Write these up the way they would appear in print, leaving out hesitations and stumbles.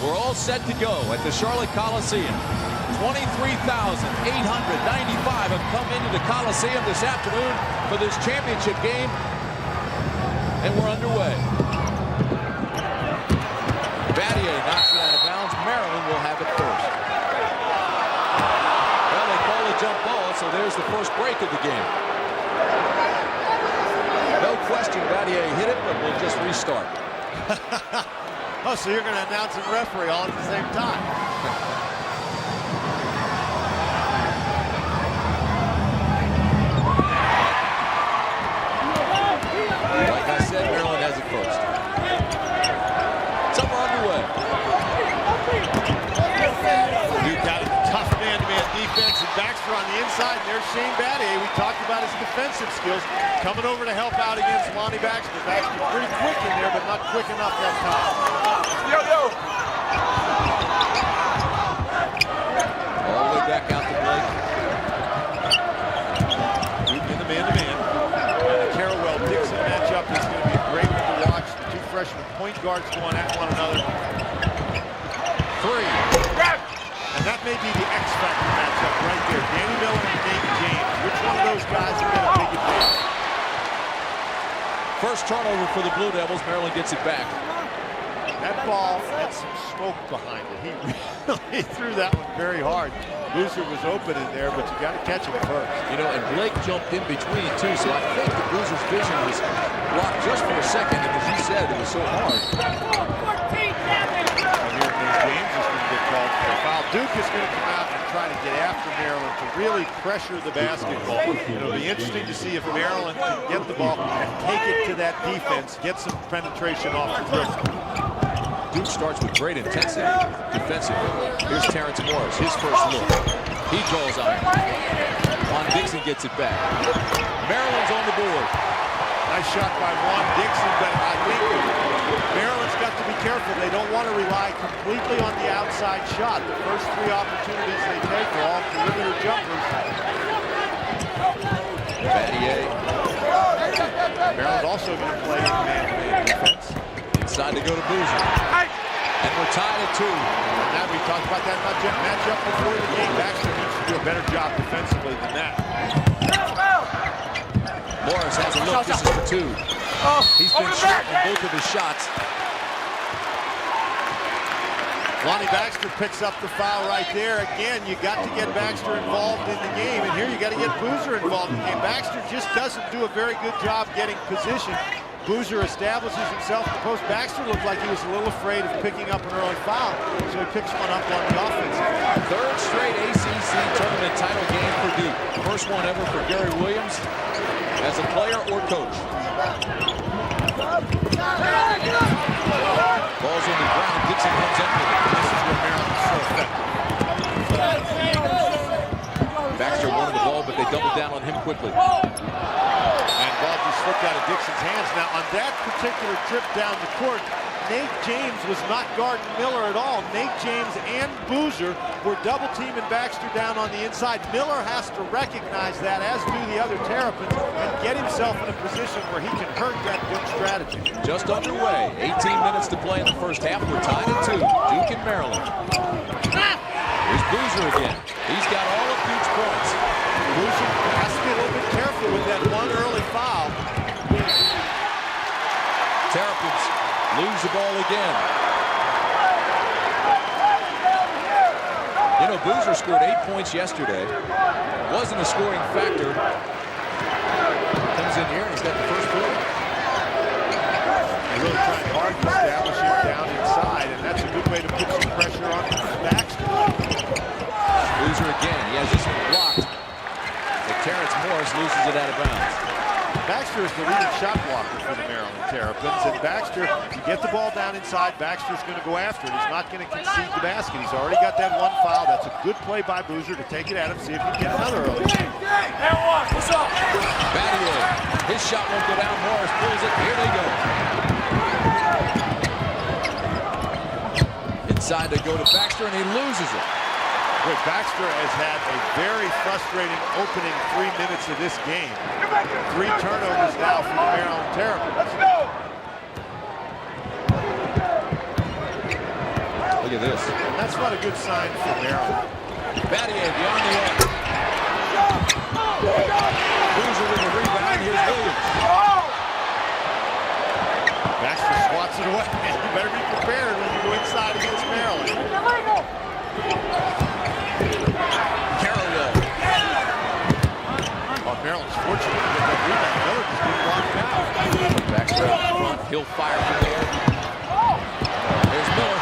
We're all set to go at the Charlotte Coliseum. 23,895 have come into the Coliseum this afternoon for this championship game, and we're underway. Battier knocks it out of bounds. Maryland will have it first. Well, they call a jump ball, so there's the first break of the game. No question Battier hit it, but we'll just restart. Oh, so you're going to announce and referee all at the same time. Like I said, Maryland has it first. So we're underway. Duke got a tough man-to-man defense, and Baxter on the inside. And there's Shane Battier. We talked about his defensive skills. Coming over to help out against Lonnie Baxter. Baxter's pretty quick in there, but not quick enough that time. All the way back out to Blake. Duke in the man-to-man. And the Terrapins-Dixon matchup is going to be a great one to watch. The two freshman point guards going at one another. Three. And that may be the X-Factor matchup right there. Danny Miller and Nate James. Which one of those guys will get a big advantage? First turnover for the Blue Devils. Maryland gets it back. That ball had some smoke behind it. He really threw that one very hard. Boozer was open in there, but you got to catch him first. You know, and Blake jumped in between too, so I think the Boozer's vision was blocked just for a second, and as you said, it was so hard. And here James is going to get called for a foul. Duke is going to come out and try to get after Maryland to really pressure the basketball. It'll be interesting to see if Maryland can get the ball and take it to that defense, get some penetration off the dribble. Duke starts with great intensity defensively. Here's Terrence Morris, his first look. He draws on it. Juan Dixon gets it back. Maryland's on the board. Nice shot by Juan Dixon, but I think Maryland's got to be careful. They don't want to rely completely on the outside shot. The first three opportunities they take are all perimeter jumpers. Battier. Maryland also going to play in man-to-man defense. Inside to go to Boozer. And we're tied at 2. And now we talked about that matchup before the game. Baxter needs to do a better job defensively than that. Morris has a look. This is for 2. He's been shot on both of his shots. Lonnie Baxter picks up the foul right there. Again, you got to get Baxter involved in the game, and here you got to get Boozer involved in the game. Baxter just doesn't do a very good job getting position. Boozer establishes himself in the post. Baxter looked like he was a little afraid of picking up an early foul, so he picks one up on the offensive. Third straight ACC tournament title game for Duke. First one ever for Gary Williams as a player or coach. Ball's on the ground. Dixon comes up with it. This is where Maryland's so effective. Baxter wanted the ball, but they doubled down on him quickly. And ball just slipped out of Dixon's hands. Now, on that particular trip down the court, Nate James was not guarding Miller at all. Nate James and Boozer were double-teaming Baxter down on the inside. Miller has to recognize that, as do the other Terrapins, and get himself in a position where he can hurt that good strategy. Just underway. 18 minutes to play in the first half. We're tied at 2. Duke and Maryland. Here's Boozer again. He's got all of Duke's points. Boozer has to be a little bit careful with that one early foul. Terrapins lose the ball again. You know, Boozer scored 8 points yesterday. Wasn't a scoring factor. Comes in here and he's got the first point. Really trying hard to establish him down inside, and that's a good way to put some pressure on Baxter. Boozer again. He has this one blocked. But Terrence Morris loses it out of bounds. Baxter is the leading shot blocker for the Maryland Terrapins, and Baxter, you get the ball down inside, Baxter's going to go after it. He's not going to concede the basket. He's already got that one foul. That's a good play by Boozer to take it at him, see if he can get another early. Battier, his shot won't go down. Morris pulls it. Here they go. Inside to go to Baxter, and he loses it. Boy, Baxter has had a very frustrating opening 3 minutes of this game. 3 turnovers now for the Maryland Terrapins. Look at this. And that's not a good sign for Maryland. Battier beyond the arc. Boozer with the rebound. Here's Williams. Baxter swats it away. You better be prepared when you go inside against Maryland. Maryland's fortunate to get that rebound. Miller just didn't block it out. Baxter out front. He'll fire from there. There's Miller.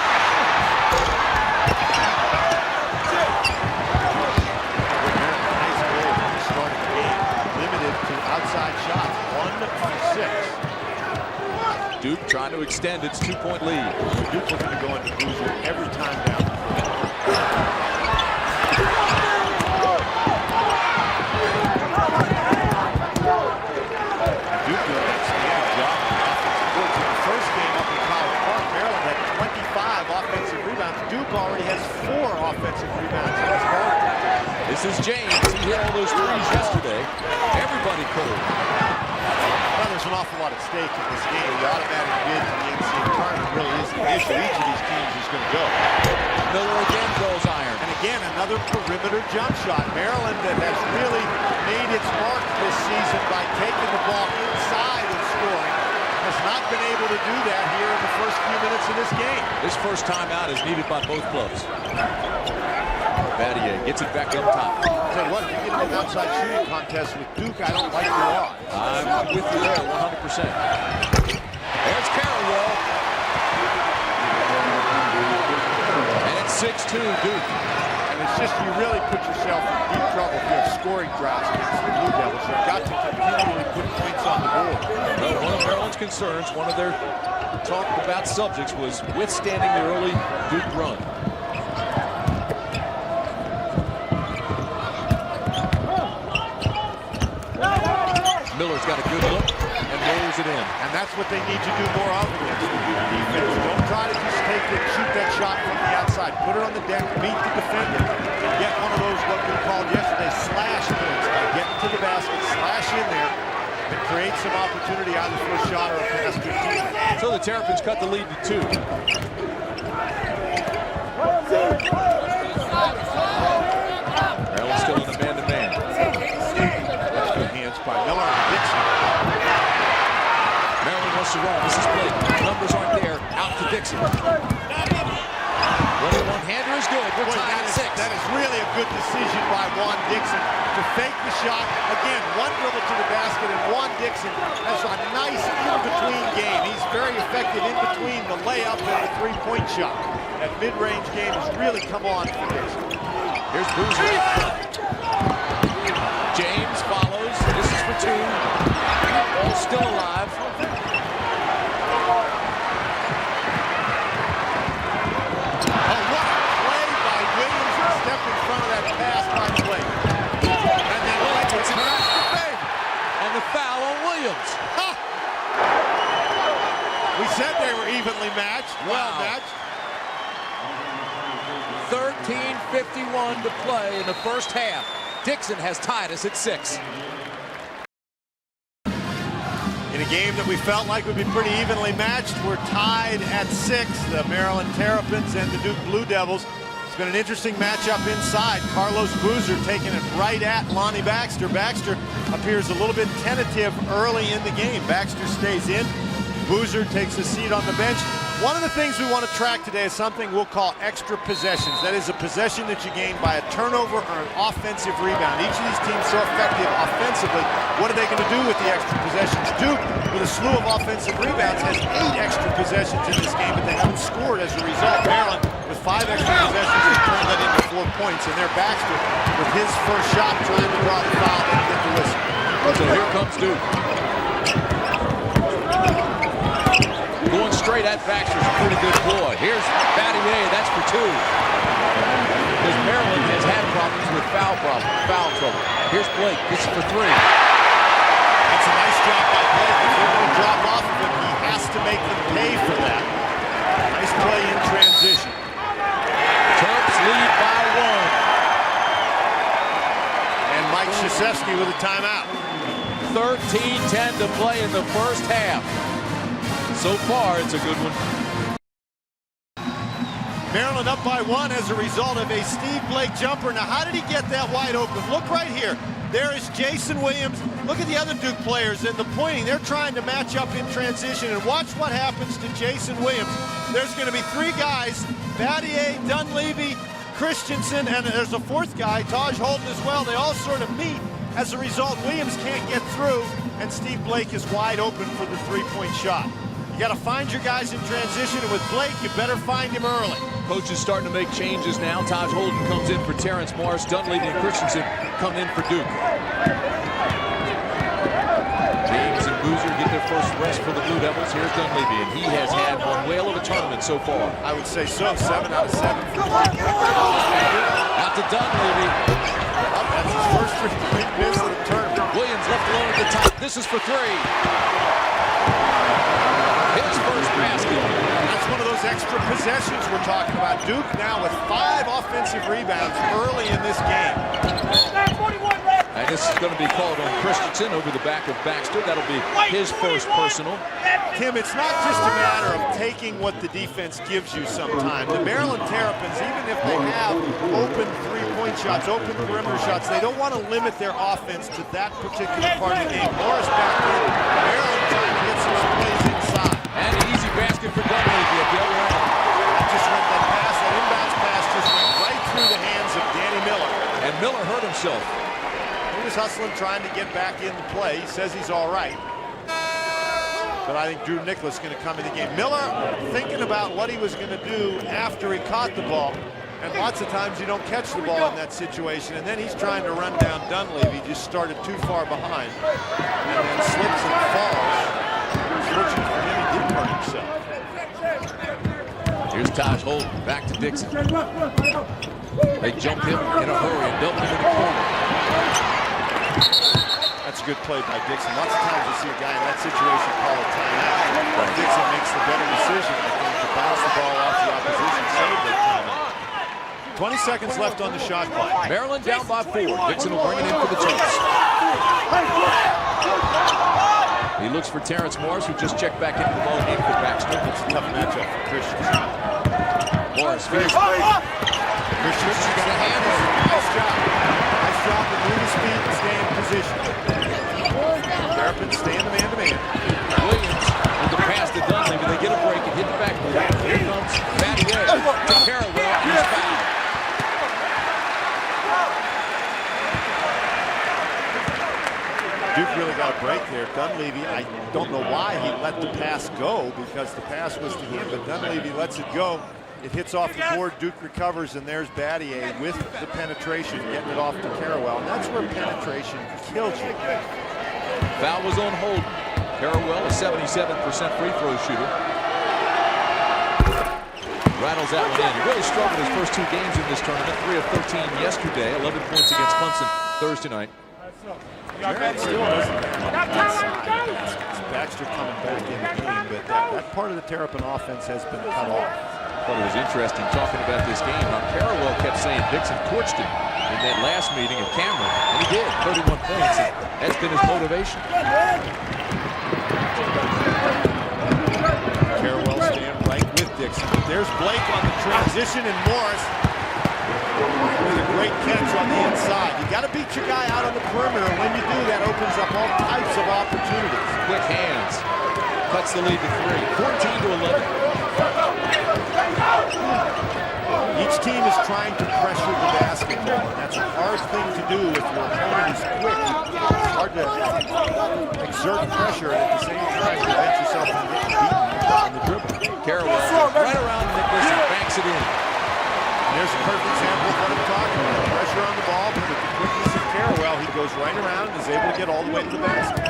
Nice goal to start the game. Limited to outside shots. 1 of 6. Duke trying to extend its 2-point lead. Duke looking to go into Boozer every time down. Offensive rebounds. Duke already has 4 offensive rebounds in this ball. This is James. He hit all those threes yesterday. Everybody cold. Well, there's an awful lot at stake in this game. The automatic bid to the NCAA Tournament really is the issue. Each of these teams is going to go. Miller again goes iron. And again, another perimeter jump shot. Maryland that has really made its mark this season by taking the ball inside and scoring. Has not been able to do that here in the first few minutes of this game. This first timeout is needed by both clubs. Battier gets it back up top. Tell you what, if you get into an outside shooting contest with Duke, I don't like your odds. I'm with you there 100%. There's Carrawell. And it's 6-2 Duke. And it's just you really put yourself in deep trouble if you have scoring droughts against the Blue Devils. You've got to continually put points on the board. Well, one of Maryland's concerns, one of their talked about subjects was withstanding the early Duke run. Miller's got a good look and rolls it in. And that's what they need to do more of against the Duke defense. Don't try to just take it, shoot that shot from the outside. Put it on the deck, beat the defender, and get one of those, what we called yesterday, slash points. Get to the basket, slash in there, and create some opportunity either for a shot or a pass to your team. So the Terrapins cut the lead to 2. Maryland's still in a man-to-man. Good hands by Miller and Dixon. Maryland wants to run. This is Blake. Numbers aren't there. Out to Dixon. One-hander is good. We're tied at 6. That is really a good decision by Juan Dixon to fake the shot. Again, one dribble to the basket, and Juan Dixon has a nice in-between game. He's very effective in between the layup and the three-point shot. That mid-range game has really come on for Dixon. Here's Boozer. James follows. This is for 2. Ball still alive. Foul on Williams. Ha! We said they were evenly matched. Well matched. 13:51 to play in the first half. Dixon has tied us at 6. In a game that we felt like would be pretty evenly matched, we're tied at 6. The Maryland Terrapins and the Duke Blue Devils. It's been an interesting matchup inside. Carlos Boozer taking it right at Lonnie Baxter. Baxter appears a little bit tentative early in the game. Baxter stays in. Boozer takes a seat on the bench. One of the things we want to track today is something we'll call extra possessions. That is a possession that you gain by a turnover or an offensive rebound. Each of these teams so effective offensively. What are they going to do with the extra possessions? Duke, with a slew of offensive rebounds, has 8 extra possessions in this game, but they haven't scored as a result. Maryland, with 5 extra possessions, has turned that into 4 points. And there Baxter, with his first shot, trying to draw the foul and get the whistle. So here comes Duke. Going straight at Baxter's a pretty good ploy. Here's Battier, that's for 2. Because Maryland has had problems with foul trouble. Here's Blake, this is for 3. That's a nice job by Blake. If they're going to drop off of him, he has to make them pay for that. Nice play in transition. Terps lead by 1. And Mike Krzyzewski with a timeout. 13:10 to play in the first half. So far, it's a good one. Maryland up by 1 as a result of a Steve Blake jumper. Now, how did he get that wide open? Look right here. There is Jason Williams. Look at the other Duke players in the pointing. They're trying to match up in transition, and watch what happens to Jason Williams. There's going to be 3 guys, Battier, Dunleavy, Christensen, and there's a 4th guy, Taj Holden as well. They all sort of meet. As a result, Williams can't get through, and Steve Blake is wide open for the 3-point shot. You got to find your guys in transition, and with Blake, you better find him early. Coach is starting to make changes now. Taj Holden comes in for Terrence Morris. Dunleavy and Christensen come in for Duke. James and Boozer get their first rest for the Blue Devils. Here's Dunleavy, and he has had one whale of a tournament so far. I would say so. 7 out of 7. Out to Dunleavy. That's his first 3-point miss of the tournament. Williams left alone at the top. This is for 3. His first basket. That's one of those extra possessions we're talking about. Duke now with 5 offensive rebounds early in this game. And this is going to be called on Christensen over the back of Baxter. That'll be his first personal. Tim, it's not just a matter of taking what the defense gives you sometimes. The Maryland Terrapins, even if they have open 3-point shots, open perimeter shots, they don't want to limit their offense to that particular part of the game. Morris back in. Maryland trying to get some plays inside. And an easy basket for Dunleavy at the other end. Just went that pass, that inbounds pass just went right through the hands of Danny Miller. And Miller hurt himself. He was hustling, trying to get back into play. He says he's all right. But I think Drew Nicholas is going to come in the game. Miller thinking about what he was going to do after he caught the ball. And lots of times you don't catch the ball in that situation. And then he's trying to run down Dunleavy. He just started too far behind. And then slips and falls. Fortunate for him, he didn't hurt himself. Here's Taj Holden, back to Dixon. They jump him in a hurry and double him in the corner. That's a good play by Dixon. Lots of times you see a guy in that situation call a timeout. But Dixon makes the better decision, I think, to bounce the ball off the opposition, save the timeout. 20 seconds left on the shot clock. Maryland down by 4. Dixon will bring it in for the Terps. He looks for Terrence Morris, who just checked back into the ball game for Baxter. It's a tough matchup for Christensen. Morris finished. Christensen's got a handle. Nice job. Nice job to move his feet and stay in position. Terrapins stay in the man-to-man. Williams with the pass to Dunleavy. They get a break and hit the backboard. Here comes Battier to Carrawell. He's fouled. Duke really got a break there. Dunleavy, I don't know why he let the pass go, because the pass was to him, but Dunleavy lets it go. It hits off the board, Duke recovers, and there's Battier with the penetration, getting it off to Carrawell. And that's where penetration kills you. Foul was on Holden. Carrawell, a 77% free throw shooter. Rattles that one in. He really struggled his first 2 games in this tournament. 3 of 13 yesterday, 11 points against Clemson Thursday night. Still doesn't have Baxter coming back in the game, but that part of the Terrapin offense has been cut off. I thought it was interesting talking about this game. How Carrawell kept saying Dixon torched him in that last meeting at Cameron, and he did, 31 points, and that's been his motivation. Carrawell staying right with Dixon. There's Blake on the transition, and Morris with a great catch on the inside. You got to beat your guy out on the perimeter. When you do, that opens up all types of opportunities. Quick hands. Cuts the lead to 3. 14 to 11. Each team is trying to pressure the basketball. That's a hard thing to do if your opponent is quick. It's hard to exert pressure and at the same time prevent yourself from getting beaten on the dribble. Carrawell right around Nicholas and banks it in. And there's a perfect example of what I'm talking about. Pressure on the ball, but with the quickness of Carrawell, he goes right around and is able to get all the way to the basket.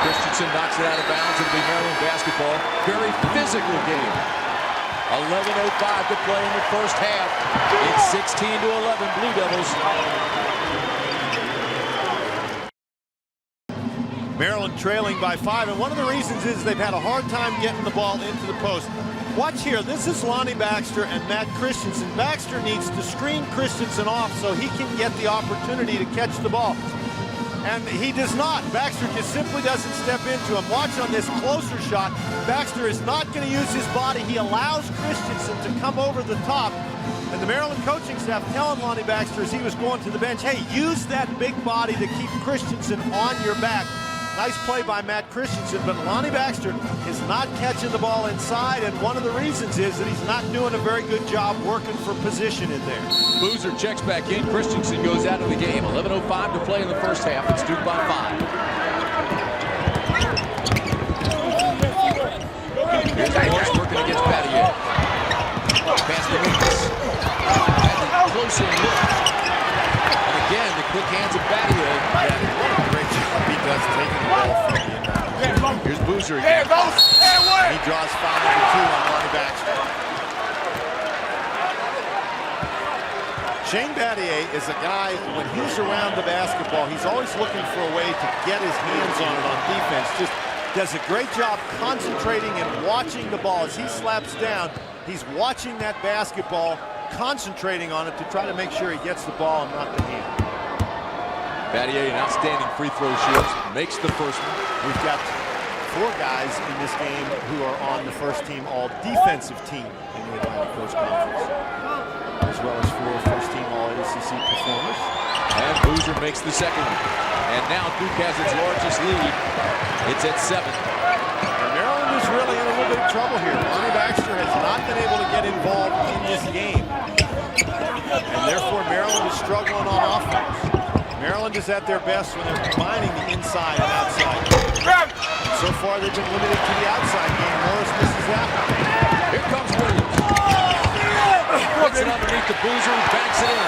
Christensen knocks it out of bounds. It'll be Maryland basketball. Very physical game. 11:05 to play in the first half. It's 16 to 11 Blue Devils. Maryland trailing by 5, and one of the reasons is they've had a hard time getting the ball into the post. Watch here, this is Lonnie Baxter and Matt Christensen. Baxter needs to screen Christensen off so he can get the opportunity to catch the ball. And he does not. Baxter just simply doesn't step into him. Watch on this closer shot. Baxter is not going to use his body. He allows Christensen to come over the top. And the Maryland coaching staff telling Lonnie Baxter as he was going to the bench, hey, use that big body to keep Christensen on your back. Nice play by Matt Christensen, but Lonnie Baxter is not catching the ball inside, and one of the reasons is that he's not doing a very good job working for position in there. Boozer checks back in. Christensen goes out of the game. 11:05 to play in the first half. It's Duke by 5. Here's Morris working against Battier. Pass to Lucas. Has a closer look. And again, the quick hands of Battier. What a great job he does taking the ball from the Here's Boozer again. He draws foul number 2 on Lonnie Baxter. Shane Battier is a guy, when he's around the basketball, he's always looking for a way to get his hands on it on defense. Just does a great job concentrating and watching the ball. As he slaps down, he's watching that basketball, concentrating on it to try to make sure he gets the ball and not the hand. Battier, an outstanding free throw shooter, makes the first one. We've got 4 guys in this game who are on the first team all defensive team in the Atlantic Coast Conference, as well as 4 first team all ACC performers. And Boozer makes the second one. And now Duke has its largest lead. It's at 7. And Maryland is really in a little bit of trouble here. Lonnie Baxter has not been able to get involved in this game. And therefore Maryland is struggling on offense. Maryland is at their best when they're combining the inside and outside. And so far they've been limited to the outside game. Morris misses that one. Here comes Williams. Puts it underneath the Boozer and banks it in.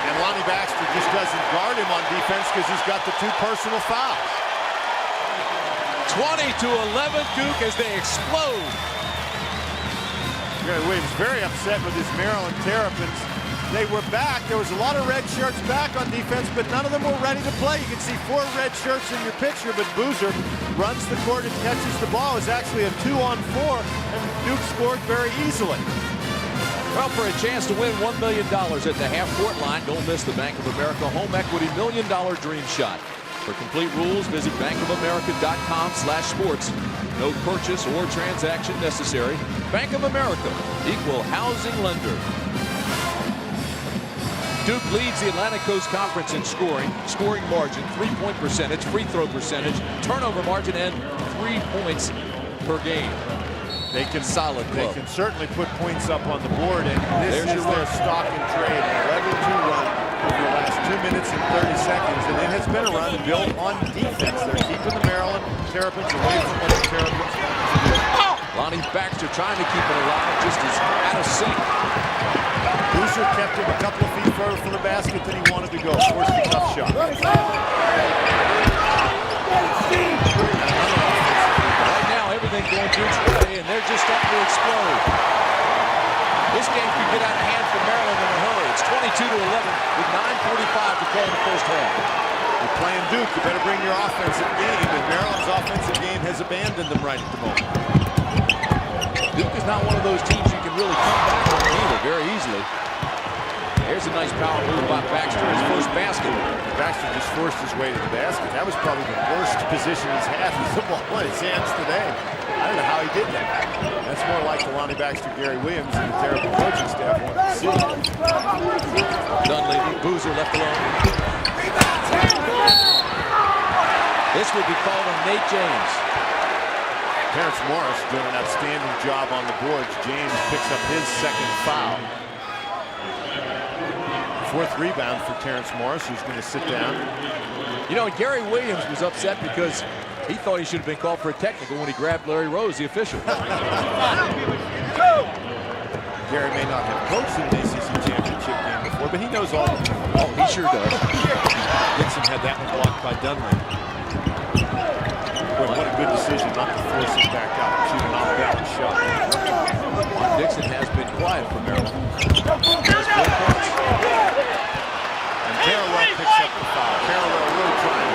And Lonnie Baxter just doesn't guard him on defense because he's got the 2 personal fouls. 20-11 Duke as they explode. Gary Williams very upset with his Maryland Terrapins. They were back. There was a lot of red shirts back on defense, but none of them were ready to play. You can see 4 red shirts in your picture, but Boozer runs the court and catches the ball. It's actually a 2-on-4, and Duke scored very easily. Well, for a chance to win $1 million at the half-court line, don't miss the Bank of America Home Equity $1 Million Dream Shot. For complete rules, visit bankofamerica.com/sports. No purchase or transaction necessary. Bank of America, equal housing lender. Duke leads the Atlantic Coast Conference in scoring margin, 3-point percentage, free throw percentage, turnover margin, and 3 points per game. They can solid club. They can certainly put points up on the board, and this is their stock and trade. An 11-2 run over the last 2 minutes and 30 seconds, and it has been a run built on defense. They're keeping the Maryland Terrapins away from what the Terrapins want to do. Lonnie Baxter trying to keep it alive, just as out of sync. Boozer kept him a couple of feet further from the basket than he wanted to go. Forced a tough shot. Right now, everything going Duke's way, and they're just starting to explode. This game could get out of hand for Maryland in a hurry. It's 22-11 with 9:45 to play in the first half. You're playing Duke, you better bring your offensive game, and Maryland's offensive game has abandoned them right at the moment. Duke is not one of those teams you can really come back on either very easily. Here's a nice power move by Baxter, his first basket. Baxter just forced his way to the basket. That was probably the worst position he's had with the ball in his hands today. I don't know how he did that. That's more like the Lonnie Baxter, Gary Williams, and the Terrapins coaching staff want to see. Dunleavy, Boozer left alone. This will be called on Nate James. Terrence Morris doing an outstanding job on the boards. James picks up his second foul. 4th rebound for Terrence Morris, who's going to sit down. You know, Gary Williams was upset because he thought he should have been called for a technical when he grabbed Larry Rose, the official. Gary may not have coached in an ACC championship game before, but he knows all. Oh, he sure does. Dixon had that one blocked by Dunleavy. Boy, what a good decision not to force it back out. Shoot an off-balance shot. Juan Dixon has been quiet for Maryland. And Carroll picks up the foul. Carroll really trying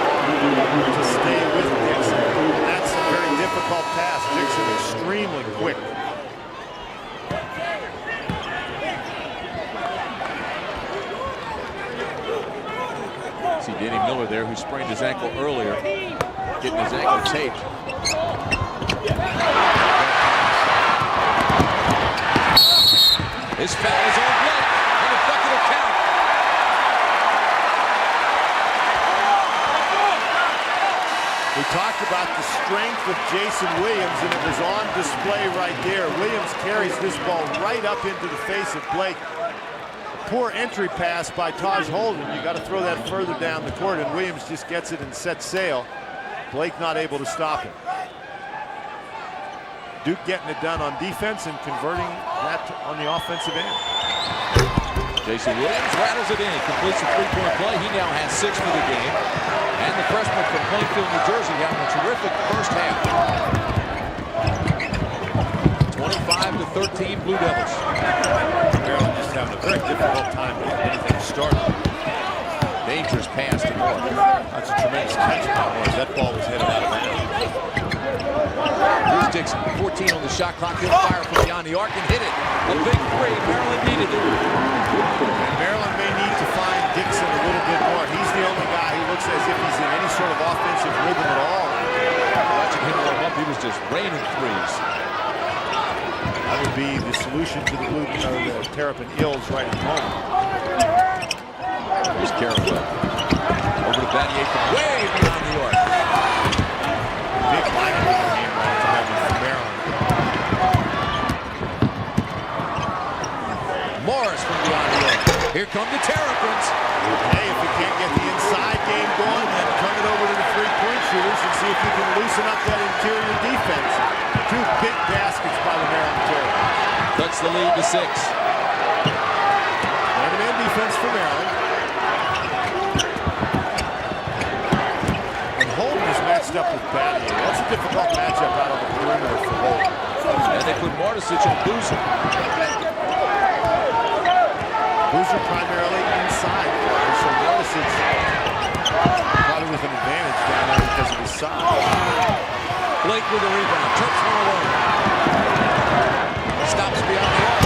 to stay with Dixon. And that's a very difficult task. Dixon extremely quick. See Danny Miller there, who sprained his ankle earlier, getting his ankle taped. His foul is on Blake, and the bucket will count. We talked about the strength of Jason Williams, and it was on display right there. Williams carries this ball right up into the face of Blake. Poor entry pass by Taj Holden. You got to throw that further down the court, and Williams just gets it and sets sail. Blake not able to stop him. Duke getting it done on defense and converting that on the offensive end. Jason Williams rattles it in, completes the three-point play. He now has 6 for the game. And the freshman from Plainfield, New Jersey, having a terrific first half. 25-13 Blue Devils. Maryland just having a very difficult time getting anything started. Dangerous pass to Moore. That's a tremendous catch by Moore. That ball was headed out of bounds. Here's Dixon, 14 on the shot clock. He'll fire from beyond the arc and hit it. A big three. Maryland needed it. And Maryland may need to find Dixon a little bit more. He's the only guy who looks as if he's in any sort of offensive rhythm at all. Watching him warm up, he was just raining threes. That would be the solution to the Terrapin ills right at the moment. Here's Carroll. Over to Battier from way beyond the arc. Big lineup game right at the moment for Maryland. Morris from beyond the arc. Here come the Terrapins. Hey, if you can't get the inside game going, then turn it over to the three-point shooters and see if you can loosen up that interior defense. 2 big baskets by the Maryland Terrapins. Cuts the lead to 6. Man-to-man defense for Maryland. And Holden is matched up with Battier. That's a difficult matchup out on the perimeter for Holden. And they put Martisic and Boozer. Boozer primarily inside. So Martisic probably with an advantage down there because of his size. Blake with a rebound. Terps one alone. Stops beyond the arc.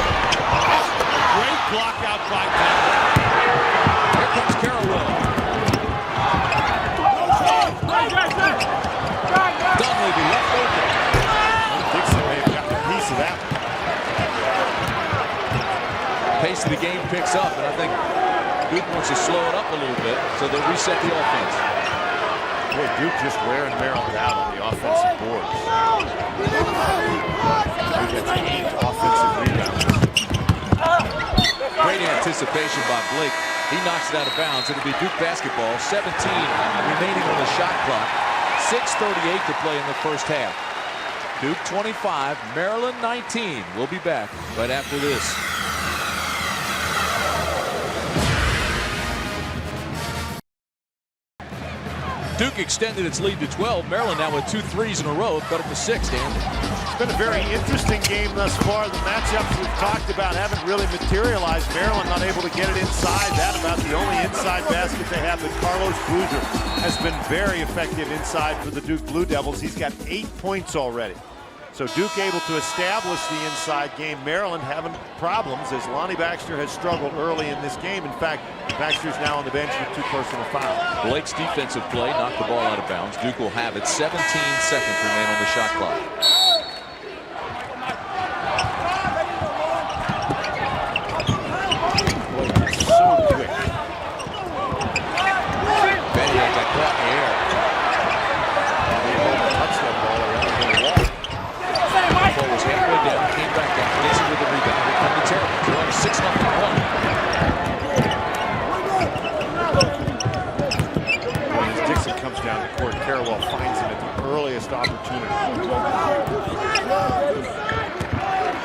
Great block out by Denver. Here comes Carroll. Dunleavy left open. Dixon may have gotten a piece of that. Pace of the game picks up, and I think Duke wants to slow it up a little bit, so they'll reset the offense. Boy, Duke just wearing Maryland out on the offensive boards. Duke gets 8 offensive rebounds. Great anticipation by Blake. He knocks it out of bounds. It'll be Duke basketball. 17 remaining on the shot clock. 6:38 to play in the first half. Duke 25, Maryland 19. We'll be back right after this. Duke extended its lead to 12. Maryland now with 2 threes in a row. Cut it to 6, Dan. It's been a very interesting game thus far. The matchups we've talked about haven't really materialized. Maryland not able to get it inside. That about the only inside basket they have. But Carlos Boozer has been very effective inside for the Duke Blue Devils. He's got 8 points already. So Duke able to establish the inside game. Maryland having problems as Lonnie Baxter has struggled early in this game. In fact, Baxter's now on the bench with 2 personal fouls. Blake's defensive play knocked the ball out of bounds. Duke will have it. 17 seconds remain on the shot clock. Boy, he's so quick. Battier got caught in the air. Touched that ball around the wall. Ball was halfway down, came back down. Dixon with the rebound. Here come the Terrapins. They're on a 6-0 run. As Dixon comes down the court, Carroll finds him at the earliest opportunity.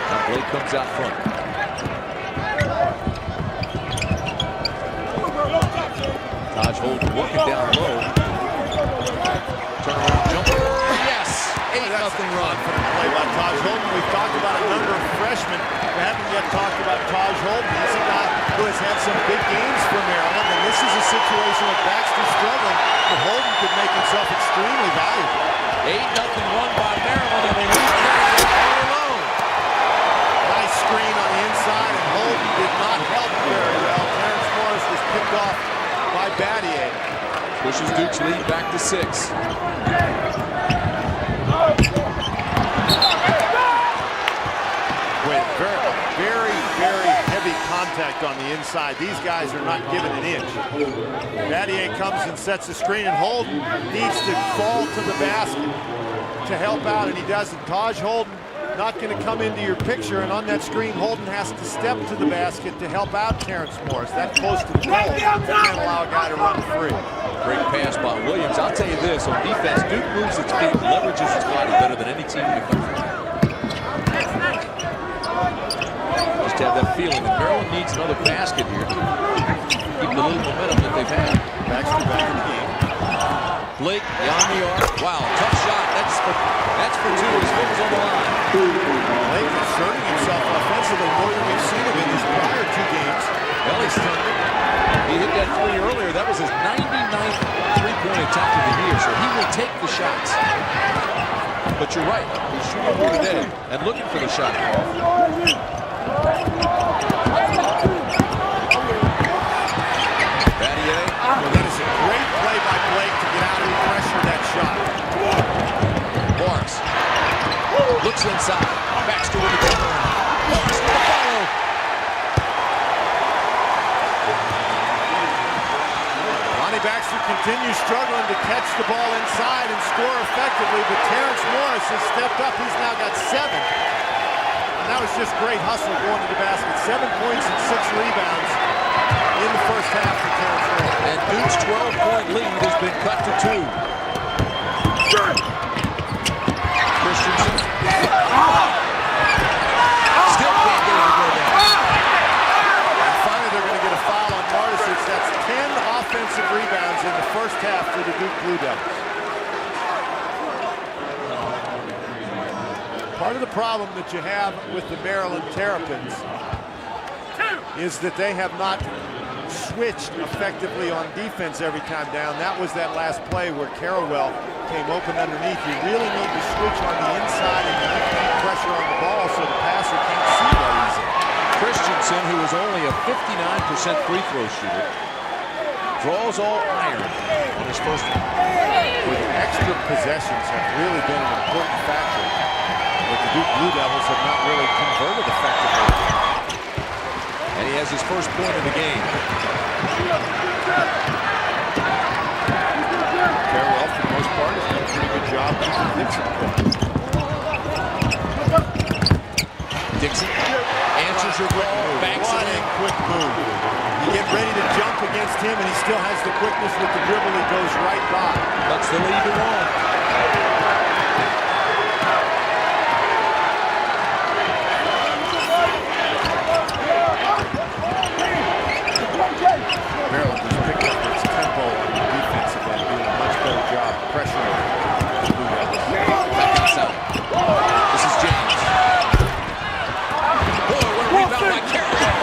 Now Blake comes out front. Taj Holden working down low. Turnaround jumper. Yes! 8-0 run. Play by Taj Holden. We've talked about a number of freshmen. We haven't yet talked about Taj Holden. He's a guy who has had some big games for Maryland, and this is a situation with Baxter struggling, but Holden could make himself extremely valuable. 8-0 run by Maryland, and they lose Maryland all alone. Nice screen on the inside, and Holden did not help very well. Terrence Morris was picked off by Battier. pushes Duke's lead back to 6. With very heavy contact on the inside. These guys are not giving an inch. Battier comes and sets the screen, and Holden needs to fall to the basket to help out, and he doesn't. Taj Holden not going to come into your picture, and on that screen, Holden has to step to the basket to help out Terrence Morris. That close to the goal, can't allow a guy to run free. Great pass by Williams. I'll tell you this, on defense, Duke moves its feet, leverages its body better than any team in the country. Just have that feeling that Maryland needs another basket here to keep the little momentum that they've had. Back in the game. Blake beyond the arc. Wow, tough shot. That's for 2. His foot was on the line. Blake asserting himself offensively more than we've seen him in his prior 2 games. Well, he hit that 3 earlier. That was his 99th three-point attempt of the year, so he will take the shots. But you're right. He's shooting more today and looking for the shot. Battier. Well, that is a great play by Blake to get out and pressure that shot. Morris looks inside. Baxter with the turnaround. Morris with the follow. Lonnie Baxter continues struggling to catch the ball inside and score effectively, but Terrence Morris has stepped up. He's now got 7. And that was just great hustle going to the basket. 7 points and 6 rebounds in the first half for Terrence Morris. And Duke's 12-point lead has been cut to 2. Christensen. Still can't get it to go down. And finally they're going to get a foul on Martisic. That's 10 offensive rebounds in the first half for the Duke Blue Devils. Part of the problem that you have with the Maryland Terrapins is that they have not switched effectively on defense every time down. That was that last play where Carrawell came open underneath. You really need to switch on the inside and keep pressure on the ball so the passer can't see that easy. Christensen, who is only a 59% free throw shooter, draws all iron on his first one. With extra possessions have really been an important factor, but the Duke Blue Devils have not really converted effectively. And he has his first point of the game. Carrawell, for the most part, has done a pretty good job keeping Dixon. Dixon answers your ball, banks it in. Quick move. You get ready to jump against him, and he still has the quickness with the dribble. He goes right by. Cuts the lead to 1. Maryland has picked up its tempo on the defensive end, doing a much better job pressuring the Blue Devils. Back inside. This is James. Boy, what a rebound by Carrawell.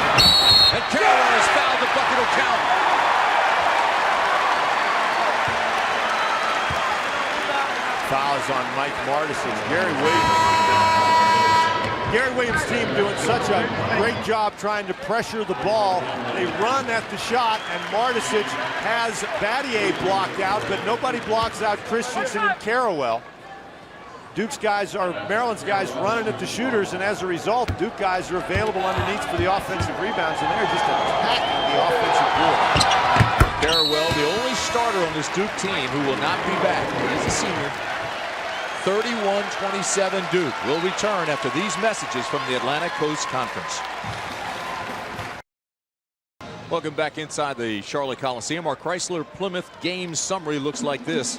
And Carrawell has fouled. The bucket will count. Fouls on Mike Martisic. Gary Williams' team doing such a great job trying to pressure the ball. They run at the shot, and Martisic has Battier blocked out, but nobody blocks out Christensen and Carrawell. Maryland's guys running at the shooters, and as a result, Duke guys are available underneath for the offensive rebounds, and they're just attacking the offensive board. Carrawell, the only starter on this Duke team who will not be back. He's a senior. 31-27 Duke will return after these messages from the Atlantic Coast Conference. Welcome back inside the Charlotte Coliseum. Our Chrysler Plymouth game summary looks like this.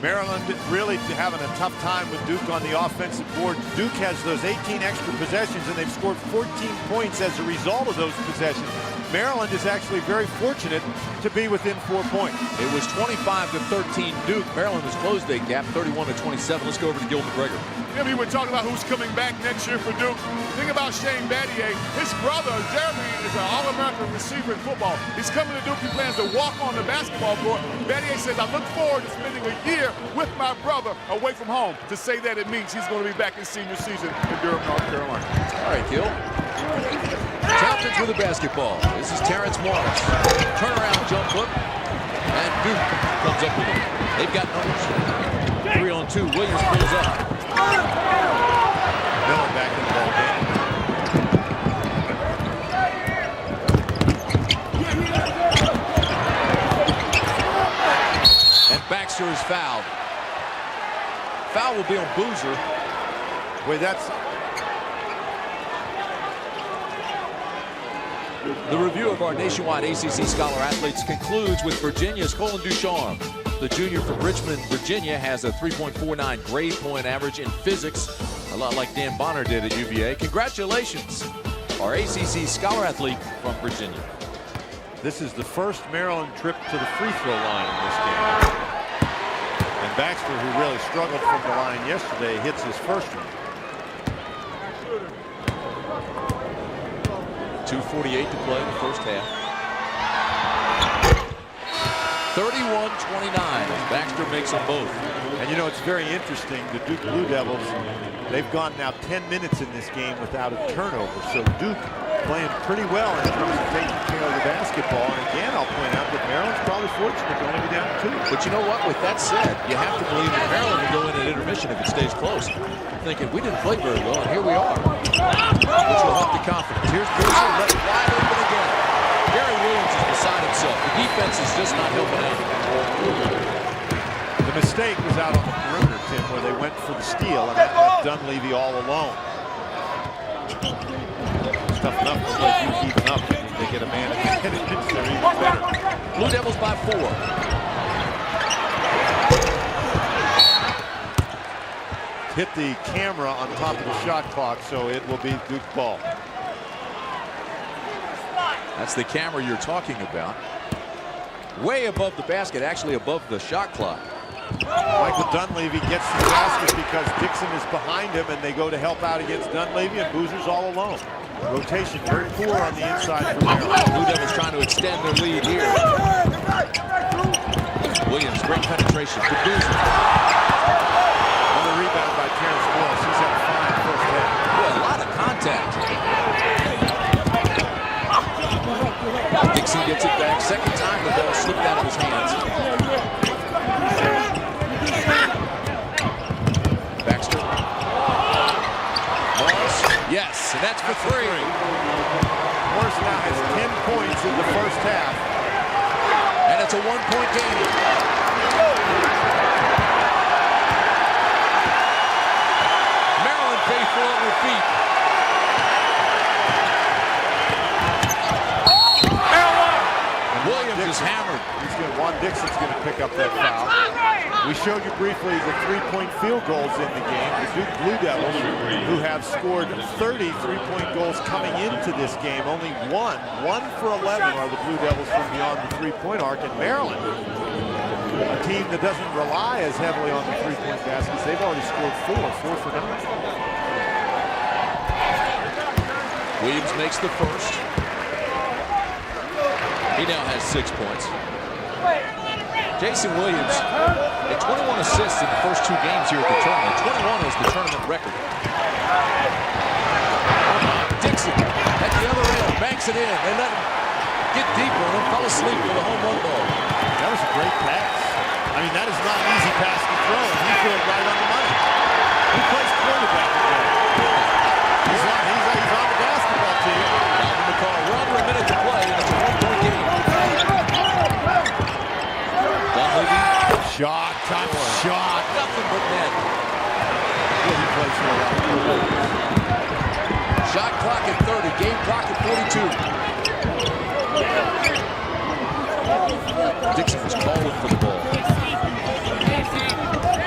Maryland really having a tough time with Duke on the offensive board. Duke has those 18 extra possessions, and they've scored 14 points as a result of those possessions. Maryland is actually very fortunate to be within 4 points. It was 25-13 Duke. Maryland has closed a gap, 31-27. Let's go over to Gil McGregor. Yeah, we were talking about who's coming back next year for Duke. Think about Shane Battier. His brother, Jeremy, is an All-American receiver in football. He's coming to Duke. He plans to walk on the basketball court. Battier says, I look forward to spending a year with my brother away from home. To say that it means he's going to be back in senior season in Durham, North Carolina. All right, Gil. Terrapins with the basketball. This is Terrence Morris. Turnaround jump hook. And Duke comes up with it. They've got numbers. 3-on-2. Williams pulls up. Miller back in the ball game. And Baxter is fouled. Foul will be on Boozer. Wait, that's... The review of our nationwide ACC Scholar Athletes concludes with Virginia's Colin Ducharme. The junior from Richmond, Virginia, has a 3.49 grade point average in physics, a lot like Dan Bonner did at UVA. Congratulations, our ACC Scholar Athlete from Virginia. This is the first Maryland trip to the free throw line in this game. And Baxter, who really struggled from the line yesterday, hits his first one. 2:48 to play in the first half. 31-29 as Baxter makes them both. And you know, it's very interesting. The Duke Blue Devils, they've gone now 10 minutes in this game without a turnover. So Duke playing pretty well in terms of taking care of the basketball. And again, I'll point out that Maryland's probably fortunate to only be down 2. But you know what? With that said, you have to believe that Maryland will go in at intermission if it stays close. Thinking we didn't play very well, and here we are. Which will help the confidence. Here's Boozer, let it wide open again. Gary Williams is beside himself. The defense is just not helping out. The mistake was out on the perimeter, Tim, where they went for the steal, and that left Dunleavy all alone. It's tough enough to play Duke even up. They get a man advantage, they're even better. Blue Devils by 4. Hit the camera on top of the shot clock, so it will be Duke ball. That's the camera you're talking about. Way above the basket, actually above the shot clock. Michael Dunleavy gets to the basket because Dixon is behind him, and they go to help out against Dunleavy, and Boozer's all alone. Rotation very poor on the inside for Maryland. Blue Devils trying to extend their lead here. Williams, great penetration to Boozer. Another rebound by Terrence Willis. He's had a fine first half. Boy, a lot of contact. Dixon gets it back. Second time the ball slipped out of his hands. Baxter. Morris. Yes, and that's for 3. Morris now has 10 points in the first half. And it's a 1-point game. Maryland faithful on their feet. Williams is hammered. Juan Dixon's going to pick up that foul. We showed you briefly the 3-point field goals in the game. The Duke Blue Devils, who have scored 30 3-point goals coming into this game, only 1 for 11 are the Blue Devils from beyond the 3-point arc. And Maryland, a team that doesn't rely as heavily on the 3-point baskets, they've already scored 4 for 9. Williams makes the first. He now has 6 points. Jason Williams had 21 assists in the first 2 games here at the tournament. 21 is the tournament record. Dixon at the other end, banks it in. They let him get deeper and then fell asleep with a home run ball. That was a great pass. I mean, that is not an easy pass to throw, and he threw it right on the money. Who plays quarterback today? He's on the basketball team. Alvin McCall, we're under a minute to play, and it's a 1-point game. Shot, top shot. Nothing but net. Well, he plays for a lot of people. Shot clock at 30, game clock at 42. Dixon was calling for the ball.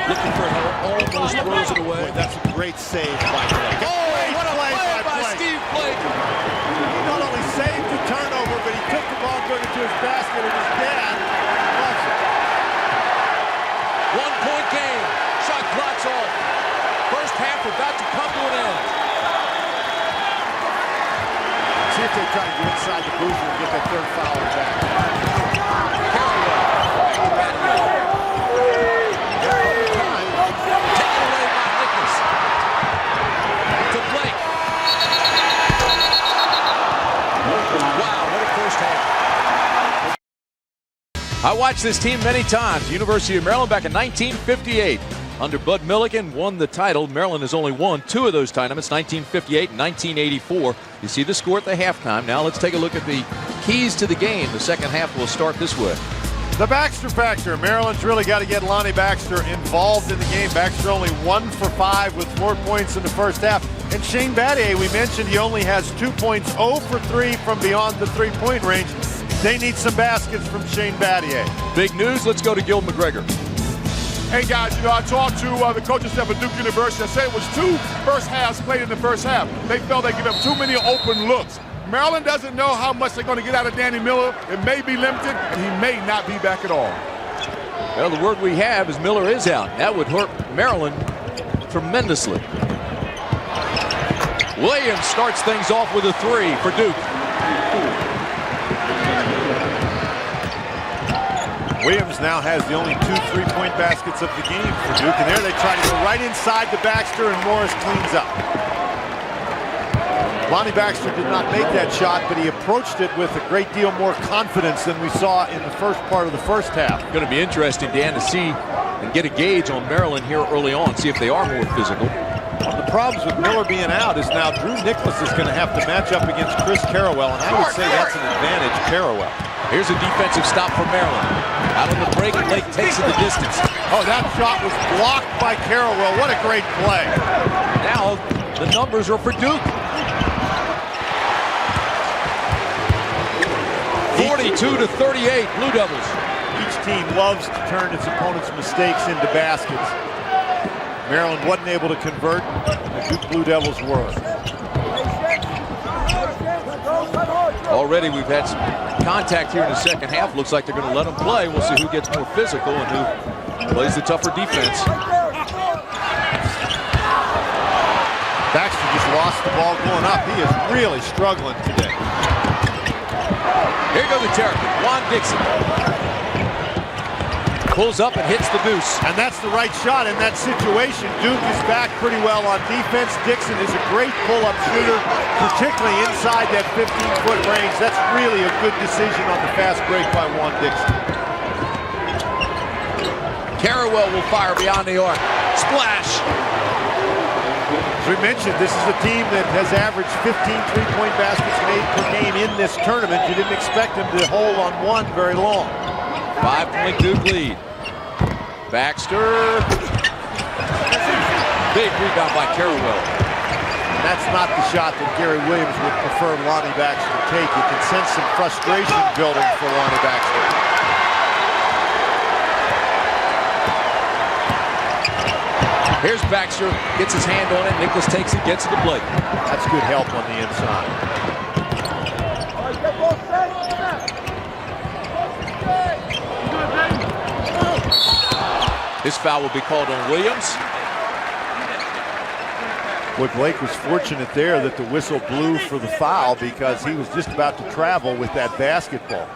Looking for help, almost throws it away. Boy, that's a great save by Blake. Oh, what a play by Steve Blake. He not only saved the turnover, but he took the ball, took it to his basket, and his dad loves it. 1-point game. Shot clock's off. First half about to come to an end. See if they try to get inside the Boozer and get that third foul back. Taken away by Nicholas. To Blake. Wow, what a first half. I watched this team many times. University of Maryland back in 1958. Under Bud Milligan, won the title. Maryland has only won 2 of those tournaments, 1958 and 1984. You see the score at the halftime. Now let's take a look at the keys to the game. The second half will start this way. The Baxter factor. Maryland's really got to get Lonnie Baxter involved in the game. Baxter only 1 for 5 with 4 points in the first half. And Shane Battier, we mentioned he only has 2 points, 0 for 3 from beyond the 3-point range. They need some baskets from Shane Battier. Big news. Let's go to Gil McGregor. Hey guys, I talked to the coaching staff at Duke University. I said it was 2 first halves played in the first half. They felt they gave up too many open looks. Maryland doesn't know how much they're going to get out of Danny Miller. It may be limited, and he may not be back at all. Well, the word we have is Miller is out. That would hurt Maryland tremendously. Williams starts things off with a 3 for Duke. Williams now has the only 2 3-point baskets of the game for Duke, and there they try to go right inside to Baxter, and Morris cleans up. Lonnie Baxter did not make that shot, but he approached it with a great deal more confidence than we saw in the first part of the first half. Going to be interesting, Dan, to see and get a gauge on Maryland here early on, see if they are more physical. One of the problems with Miller being out is now Drew Nicholas is going to have to match up against Chris Carrawell, and I would say that's an advantage Carrawell. Here's a defensive stop for Maryland. Out on the break, and Lake takes it the distance. Oh, that shot was blocked by Carrawell. What a great play. Now the numbers are for Duke. 42-38, Blue Devils. Each team loves to turn its opponent's mistakes into baskets. Maryland wasn't able to convert. The Duke Blue Devils were. Already we've had some contact here in the second half. Looks like they're going to let them play. We'll see who gets more physical and who plays the tougher defense. Baxter just lost the ball going up. He is really struggling today. Here goes the Terrapins. Juan Dixon pulls up and hits the deuce. And that's the right shot in that situation. Duke is back pretty well on defense. Dixon is a great pull-up shooter, particularly inside that 15-foot range. That's really a good decision on the fast break by Juan Dixon. Carrawell will fire beyond the arc. Splash! As we mentioned, this is a team that has averaged 15 3-point baskets made per game in this tournament. You didn't expect them to hold on one very long. 5-point Duke lead. Baxter. Big rebound by Carrawell. That's not the shot that Gary Williams would prefer Lonnie Baxter to take. You can sense some frustration building for Lonnie Baxter. Here's Baxter, gets his hand on it. Nicholas takes it, gets it to Blake. That's good help on the inside. This foul will be called on Williams. Boy, Blake was fortunate there that the whistle blew for the foul because he was just about to travel with that basketball.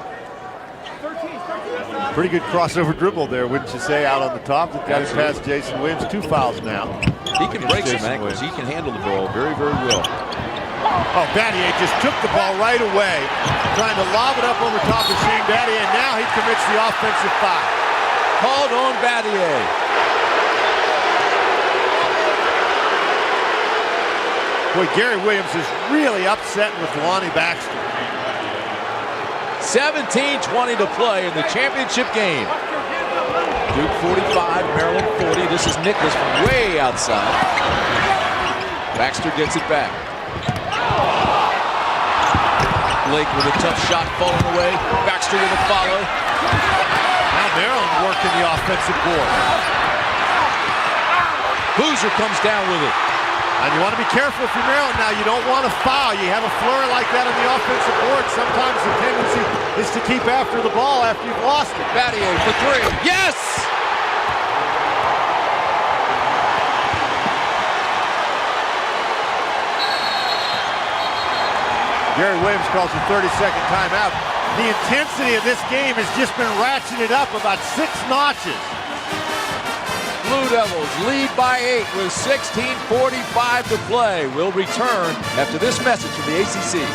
Pretty good crossover dribble there, wouldn't you say, out on the top that got it past Jason Williams. 2 fouls now. He can break some ankles. He can handle the ball very, very well. Oh, Battier just took the ball right away, trying to lob it up over top of Shane Battier, and now he commits the offensive foul. Called on Battier. Boy, Gary Williams is really upset with Lonnie Baxter. 17:20 to play in the championship game. Duke 45, Maryland 40. This is Nicholas from way outside. Baxter gets it back. Blake with a tough shot falling away. Baxter with a follow. Now Maryland working the offensive board. Boozer comes down with it. And you want to be careful if you're Maryland now. You don't want to foul. You have a flurry like that on the offensive board. Sometimes the tendency is to keep after the ball after you've lost it. Battier for 3. Yes! Gary Williams calls a 30-second timeout. The intensity of this game has just been ratcheted up about 6 notches. Blue Devils lead by 8 with 16:45 to play. We'll return after this message from the ACC.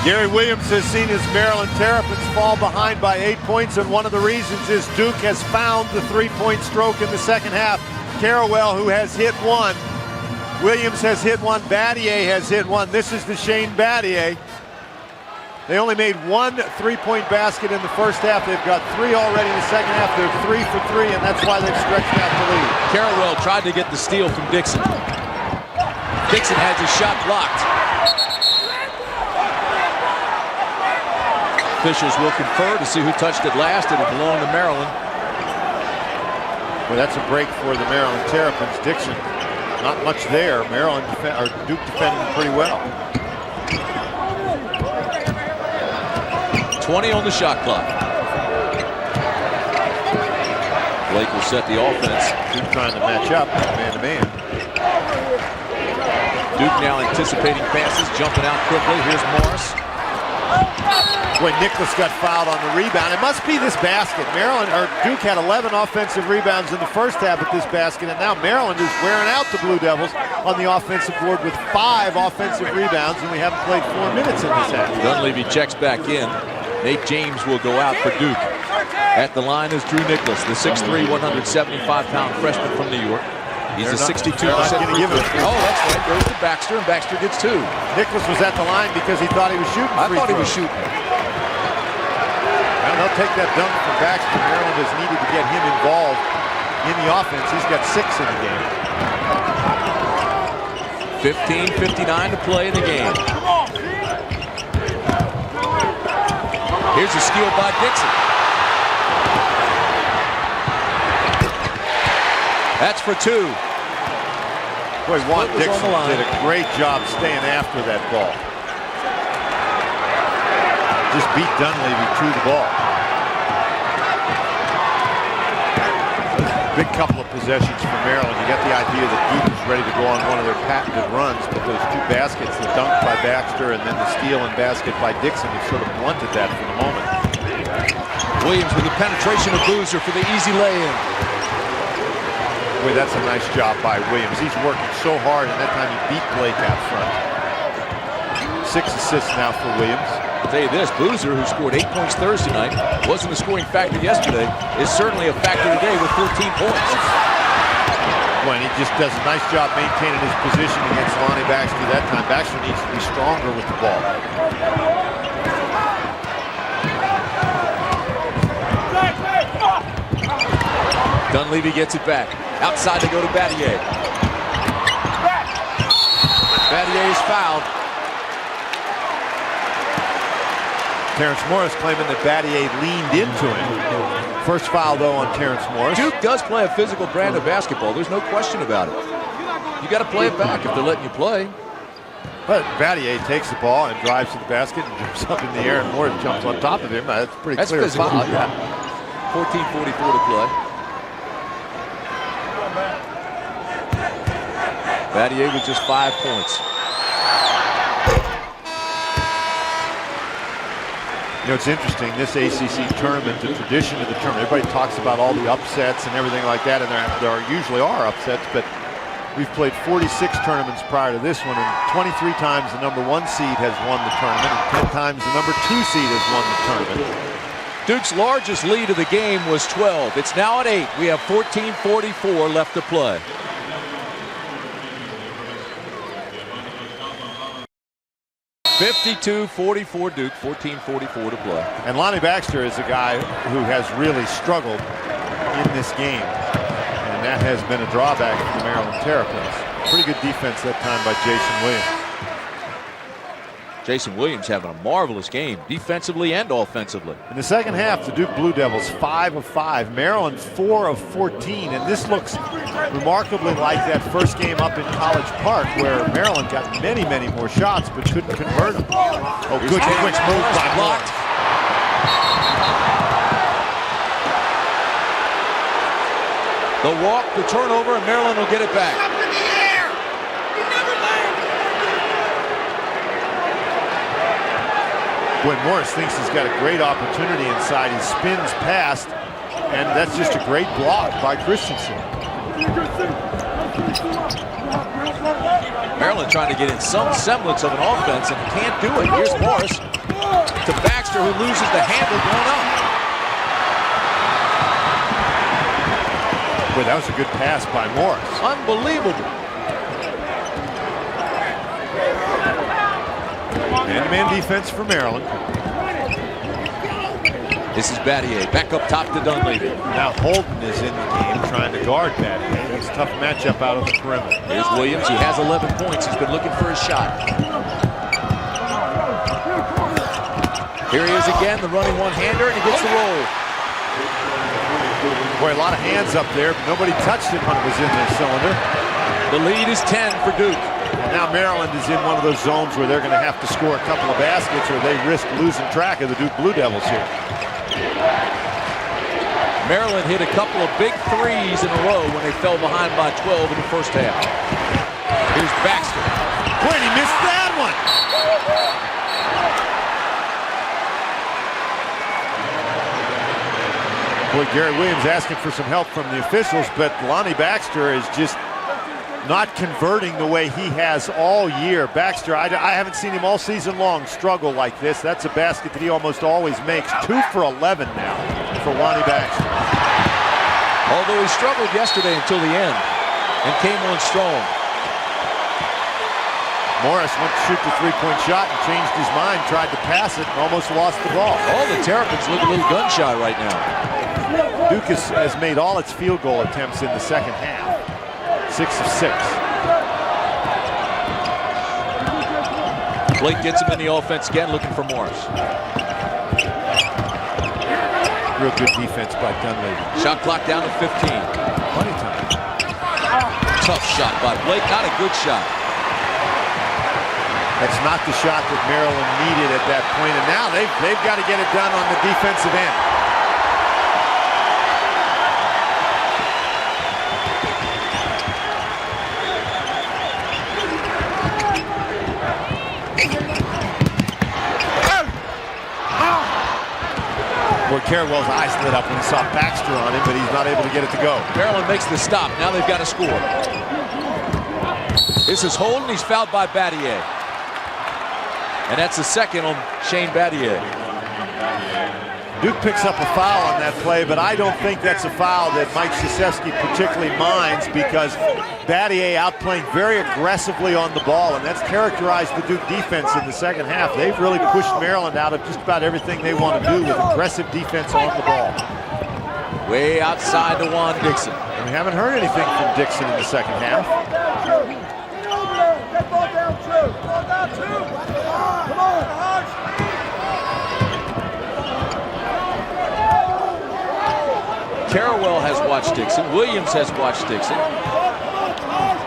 Gary Williams has seen his Maryland Terrapins fall behind by 8 points, and one of the reasons is Duke has found the three-point stroke in the second half. Carrawell, who has hit one. Williams has hit one. Battier has hit one. This is the Shane Battier. They only made one three-point basket in the first half. They've got three already in the second half. They're 3 for 3, and that's why they've stretched out the lead. Carrawell tried to get the steal from Dixon. Dixon has his shot blocked. Officials will confer to see who touched it last. It'll belong to Maryland. Well, that's a break for the Maryland Terrapins. Dixon, not much there. Duke defending pretty well. 20 on the shot clock. Blake will set the offense. Duke trying to match up man-to-man. Duke now anticipating passes, jumping out quickly. Here's Morris. Boy, Nicholas got fouled on the rebound. It must be this basket. Duke had 11 offensive rebounds in the first half at this basket, and now Maryland is wearing out the Blue Devils on the offensive board with 5 offensive rebounds, and we haven't played 4 minutes in this half. Dunleavy checks back in. Nate James will go out for Duke. At the line is Drew Nicholas, the 6'3", 175-pound freshman from New York. He's a 62% free throw. Oh, that's right. Goes to Baxter, and Baxter gets 2. Nicholas was at the line because he thought he was shooting. I thought he was shooting. Well, they'll take that dunk from Baxter. Maryland has needed to get him involved in the offense. He's got 6 in the game. 15:59 to play in the game. Here's a steal by Dixon. That's for 2. Boy, Juan Dixon did a great job staying after that ball. Just beat Dunleavy to the ball. Big couple of possessions for Maryland. You got the idea that Duke was ready to go on one of their patented runs, but those 2 baskets, the dunk by Baxter and then the steal and basket by Dixon, have sort of blunted that for the moment. Williams with the penetration of Boozer for the easy lay-in. Boy, that's a nice job by Williams. He's working so hard, and that time he beat Blake out front. 6 assists now for Williams. I'll tell you this, Boozer, who scored 8 points Thursday night, wasn't a scoring factor yesterday, is certainly a factor today with 14 points. Well, and he just does a nice job maintaining his position against Lonnie Baxter that time. Baxter needs to be stronger with the ball. Dunleavy gets it back. Outside to go to Battier. Battier is fouled. Terrence Morris claiming that Battier leaned into him. First foul, though, on Terrence Morris. Duke does play a physical brand of basketball. There's no question about it. You got to play it back if they're letting you play. But Battier takes the ball and drives to the basket and jumps up in the air, and Morris jumps on top of him. That's pretty clear physical. foul. Yeah. 14:44 to play. Battier with just 5 points. You know, it's interesting, this ACC tournament, the tradition of the tournament, everybody talks about all the upsets and everything like that, and there usually are upsets, but we've played 46 tournaments prior to this one, and 23 times the number 1 seed has won the tournament, and 10 times the number 2 seed has won the tournament. Duke's largest lead of the game was 12. It's now at 8. We have 14:44 left to play. (52-44) Duke, 14:44 to play. And Lonnie Baxter is a guy who has really struggled in this game, and that has been a drawback for the Maryland Terrapins. Pretty good defense that time by Jason Williams. Jason Williams having a marvelous game, defensively and offensively. In the second half, the Duke Blue Devils 5 of 5, Maryland 4 of 14, and this looks remarkably like that first game up in College Park where Maryland got many, many more shots but couldn't convert them. Oh, good quick move by Blocked. The walk, the turnover, and Maryland will get it back. Boy, Morris thinks he's got a great opportunity inside. He spins past, and that's just a great block by Christensen. Maryland trying to get in some semblance of an offense and can't do it. Here's Morris to Baxter, who loses the handle going up. Boy, that was a good pass by Morris. Unbelievable. Man-to-man defense for Maryland. This is Battier, back up top to Dunleavy. Now Holden is in the game trying to guard Battier. It's a tough matchup out on the perimeter. Here's Williams, he has 11 points. He's been looking for his shot. Here he is again, the running one-hander, and he gets the roll. Boy, a lot of hands up there, but nobody touched it when it was in their cylinder. The lead is 10 for Duke. And now Maryland is in one of those zones where they're going to have to score a couple of baskets or they risk losing track of the Duke Blue Devils here. Maryland hit a couple of big threes in a row when they fell behind by 12 in the first half. Here's Baxter. Boy, he missed that one. Boy, Gary Williams asking for some help from the officials, but Lonnie Baxter is just not converting the way he has all year. Baxter, I haven't seen him all season long struggle like this. That's a basket that he almost always makes. 2 for 11 now for Lonnie Baxter. Although he struggled yesterday until the end and came on strong. Morris went to shoot the three-point shot and changed his mind, tried to pass it, and almost lost the ball. All the Terrapins look a little gun shy right now. Duke has made all its field goal attempts in the second half. 6 of 6. Blake gets him in the offense again, looking for Morris. Real good defense by Dunleavy. Shot clock down to 15. Plenty of time. Tough shot by Blake, not a good shot. That's not the shot that Maryland needed at that point, and now they've got to get it done on the defensive end. Boy, Carrawell's eyes lit up when he saw Baxter on him, but he's not able to get it to go. Maryland makes the stop. Now they've got to score. This is Holden. He's fouled by Battier. And that's the second on Shane Battier. Duke picks up a foul on that play, but I don't think that's a foul that Mike Krzyzewski particularly minds, because Battier outplaying very aggressively on the ball, and that's characterized the Duke defense in the second half. They've really pushed Maryland out of just about everything they want to do with aggressive defense on the ball. Way outside to Juan Dixon. And we haven't heard anything from Dixon in the second half. Carrawell has watched Dixon. Williams has watched Dixon.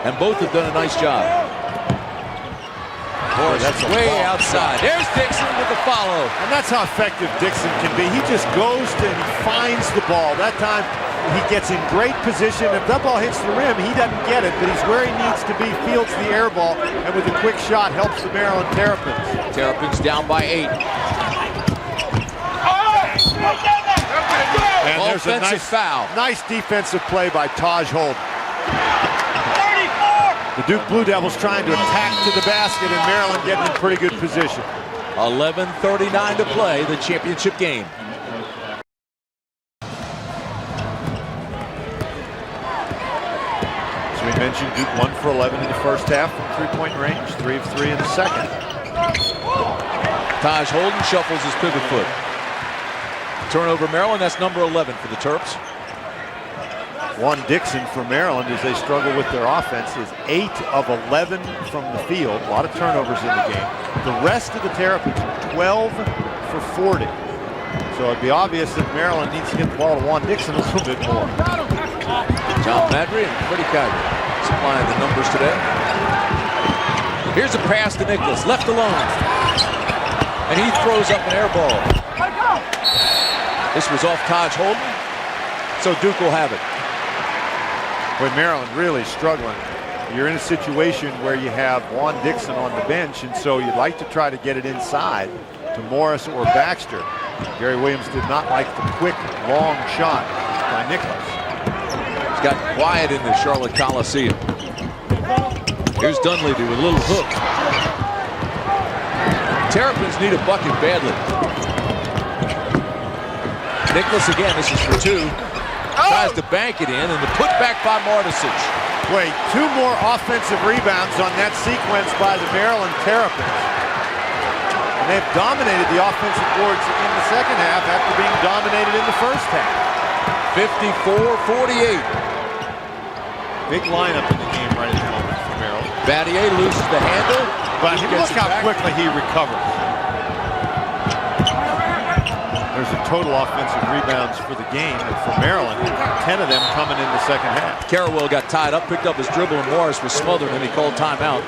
And both have done a nice job. Morris, that's way outside. There's Dixon with the follow. And that's how effective Dixon can be. He just goes and finds the ball. That time he gets in great position. If that ball hits the rim, he doesn't get it, but he's where he needs to be, fields the air ball, and with a quick shot helps the Maryland Terrapins. Terrapins down by 8. And there's a offensive foul. Nice defensive play by Taj Holden. The Duke Blue Devils trying to attack to the basket, and Maryland getting in pretty good position. 11:39 to play, the championship game. As we mentioned, Duke 1 for 11 in the first half from three-point range, 3 of 3 in the second. Taj Holden shuffles his pivot foot. Turnover Maryland, that's number 11 for the Terps. Juan Dixon for Maryland, as they struggle with their offense, is 8 of 11 from the field. A lot of turnovers in the game. The rest of the Terrapins are 12 for 40. So it'd be obvious that Maryland needs to get the ball to Juan Dixon a little bit more. John Madry and Freddie Kiger supplying the numbers today. Here's a pass to Nicholas, left alone. And he throws up an air ball. This was off Taj Holden, so Duke will have it. Boy, Maryland really struggling. You're in a situation where you have Juan Dixon on the bench, and so you'd like to try to get it inside to Morris or Baxter. Gary Williams did not like the quick, long shot by Nicholas. It's gotten quiet in the Charlotte Coliseum. Here's Dunleavy with a little hook. Terrapins need a bucket badly. Nicholas again, this is for two. Tries to bank it in, and the putback by Martisic. Wait, 2 more offensive rebounds on that sequence by the Maryland Terrapins. And they've dominated the offensive boards in the second half after being dominated in the first half. 54-48. Big lineup in the game right at the moment for Maryland. Battier loses the handle. But look how quickly he recovers. There's a total offensive rebounds for the game, and for Maryland, 10 of them coming in the second half. Carrawell got tied up, picked up his dribble, and Morris was smothered, and he called timeout.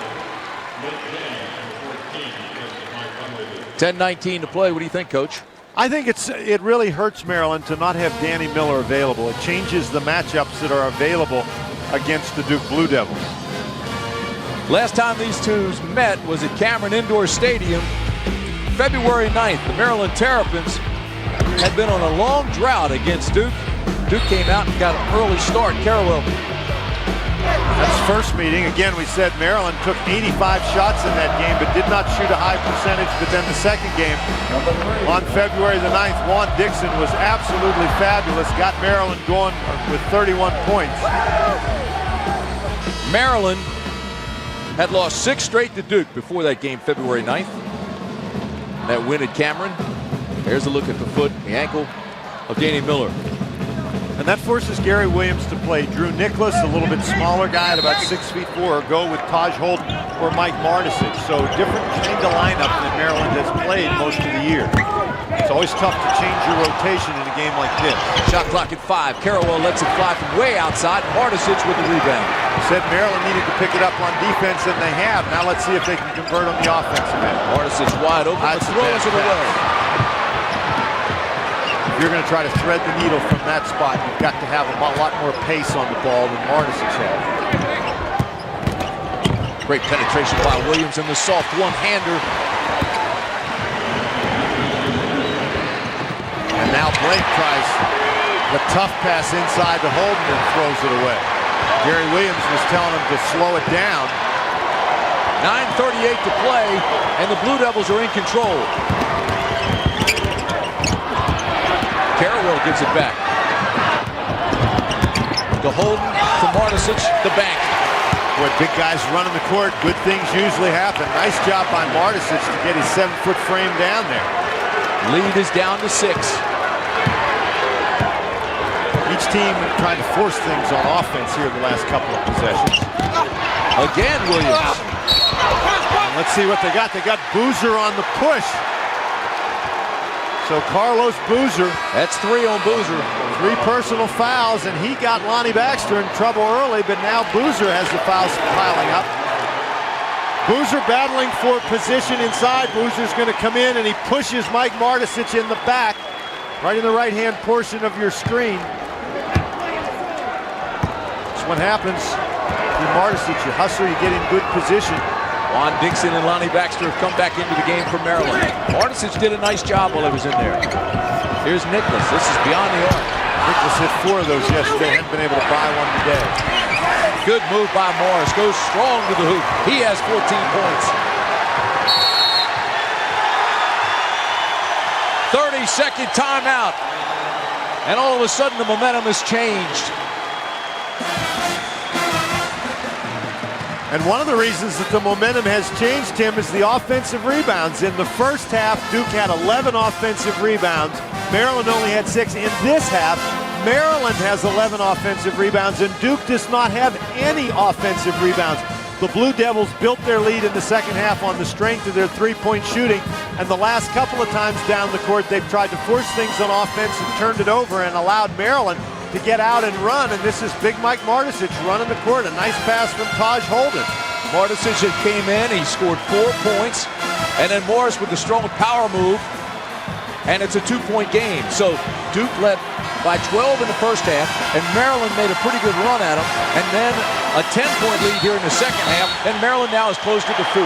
10-19 to play. What do you think, Coach? I think it really hurts Maryland to not have Danny Miller available. It changes the matchups that are available against the Duke Blue Devils. Last time these two met was at Cameron Indoor Stadium, February 9th. The Maryland Terrapins had been on a long drought against Duke. Duke came out and got an early start. Carrawell. That's first meeting. Again, we said Maryland took 85 shots in that game, but did not shoot a high percentage. But then the second game, on February the 9th, Juan Dixon was absolutely fabulous. Got Maryland going with 31 points. Maryland had lost 6 straight to Duke before that game, February 9th. That win at Cameron. There's a look at the foot, the ankle of Danny Miller. And that forces Gary Williams to play Drew Nicholas, a little bit smaller guy at about 6'4", or go with Taj Holden or Mike Martisic. So different kind of lineup than Maryland has played most of the year. It's always tough to change your rotation in a game like this. Shot clock at 5. Carrawell lets it fly from way outside. Martisic with the rebound. Said Maryland needed to pick it up on defense, and they have. Now let's see if they can convert on the offensive end. Martisic wide open, but throws it away. If you're going to try to thread the needle from that spot, you've got to have a lot more pace on the ball than Martisic had. Great penetration by Williams and the soft one-hander. And now Blake tries the tough pass inside to Holden and throws it away. Gary Williams was telling him to slow it down. 9:38 to play, and the Blue Devils are in control. Carrawell gives it back. To Holden, to Martisic, the bank. Boy, big guys running the court, good things usually happen. Nice job by Martisic to get his 7-foot frame down there. Lead is down to 6. Each team trying to force things on offense here the last couple of possessions. Again, Williams. And let's see what they got. They got Boozer on the push. So Carlos Boozer. That's 3 on Boozer. 3 personal fouls, and he got Lonnie Baxter in trouble early, but now Boozer has the fouls piling up. Boozer battling for position inside. Boozer's going to come in, and he pushes Mike Martisic in the back, right in the right-hand portion of your screen. That's what happens to Martisic. You hustle, you get in good position. Juan Dixon and Lonnie Baxter have come back into the game for Maryland. Martisic did a nice job while he was in there. Here's Nicholas. This is beyond the arc. Nicholas hit 4 of those yesterday. Hadn't been able to buy one today. Good move by Morris. Goes strong to the hoop. He has 14 points. 30-second timeout. And all of a sudden the momentum has changed. And one of the reasons that the momentum has changed, Tim, is the offensive rebounds. In the first half, Duke had 11 offensive rebounds. Maryland only had 6. In this half, Maryland has 11 offensive rebounds, and Duke does not have any offensive rebounds. The Blue Devils built their lead in the second half on the strength of their three-point shooting, and the last couple of times down the court, they've tried to force things on offense and turned it over and allowed Maryland to get out and run, and this is big Mike Martisic running the court. A nice pass from Taj Holden. Martisic came in, he scored 4 points, and then Morris with the strong power move, and it's a 2-point game. So Duke led by 12 in the first half, and Maryland made a pretty good run at them, and then a 10-point lead here in the second half, and Maryland now has closed it to 4.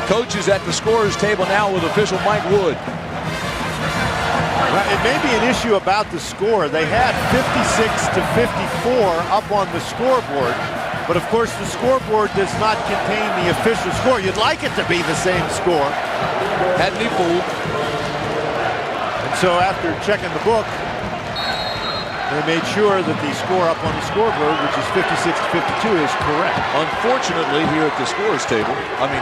Coach is who's at the scorer's table now with official Mike Wood. Well, it may be an issue about the score. They had 56-54 up on the scoreboard, but of course the scoreboard does not contain the official score. You'd like it to be the same score. Had me fooled. And so after checking the book, they made sure that the score up on the scoreboard, which is 56-52, is correct. Unfortunately, here at the scorer's table,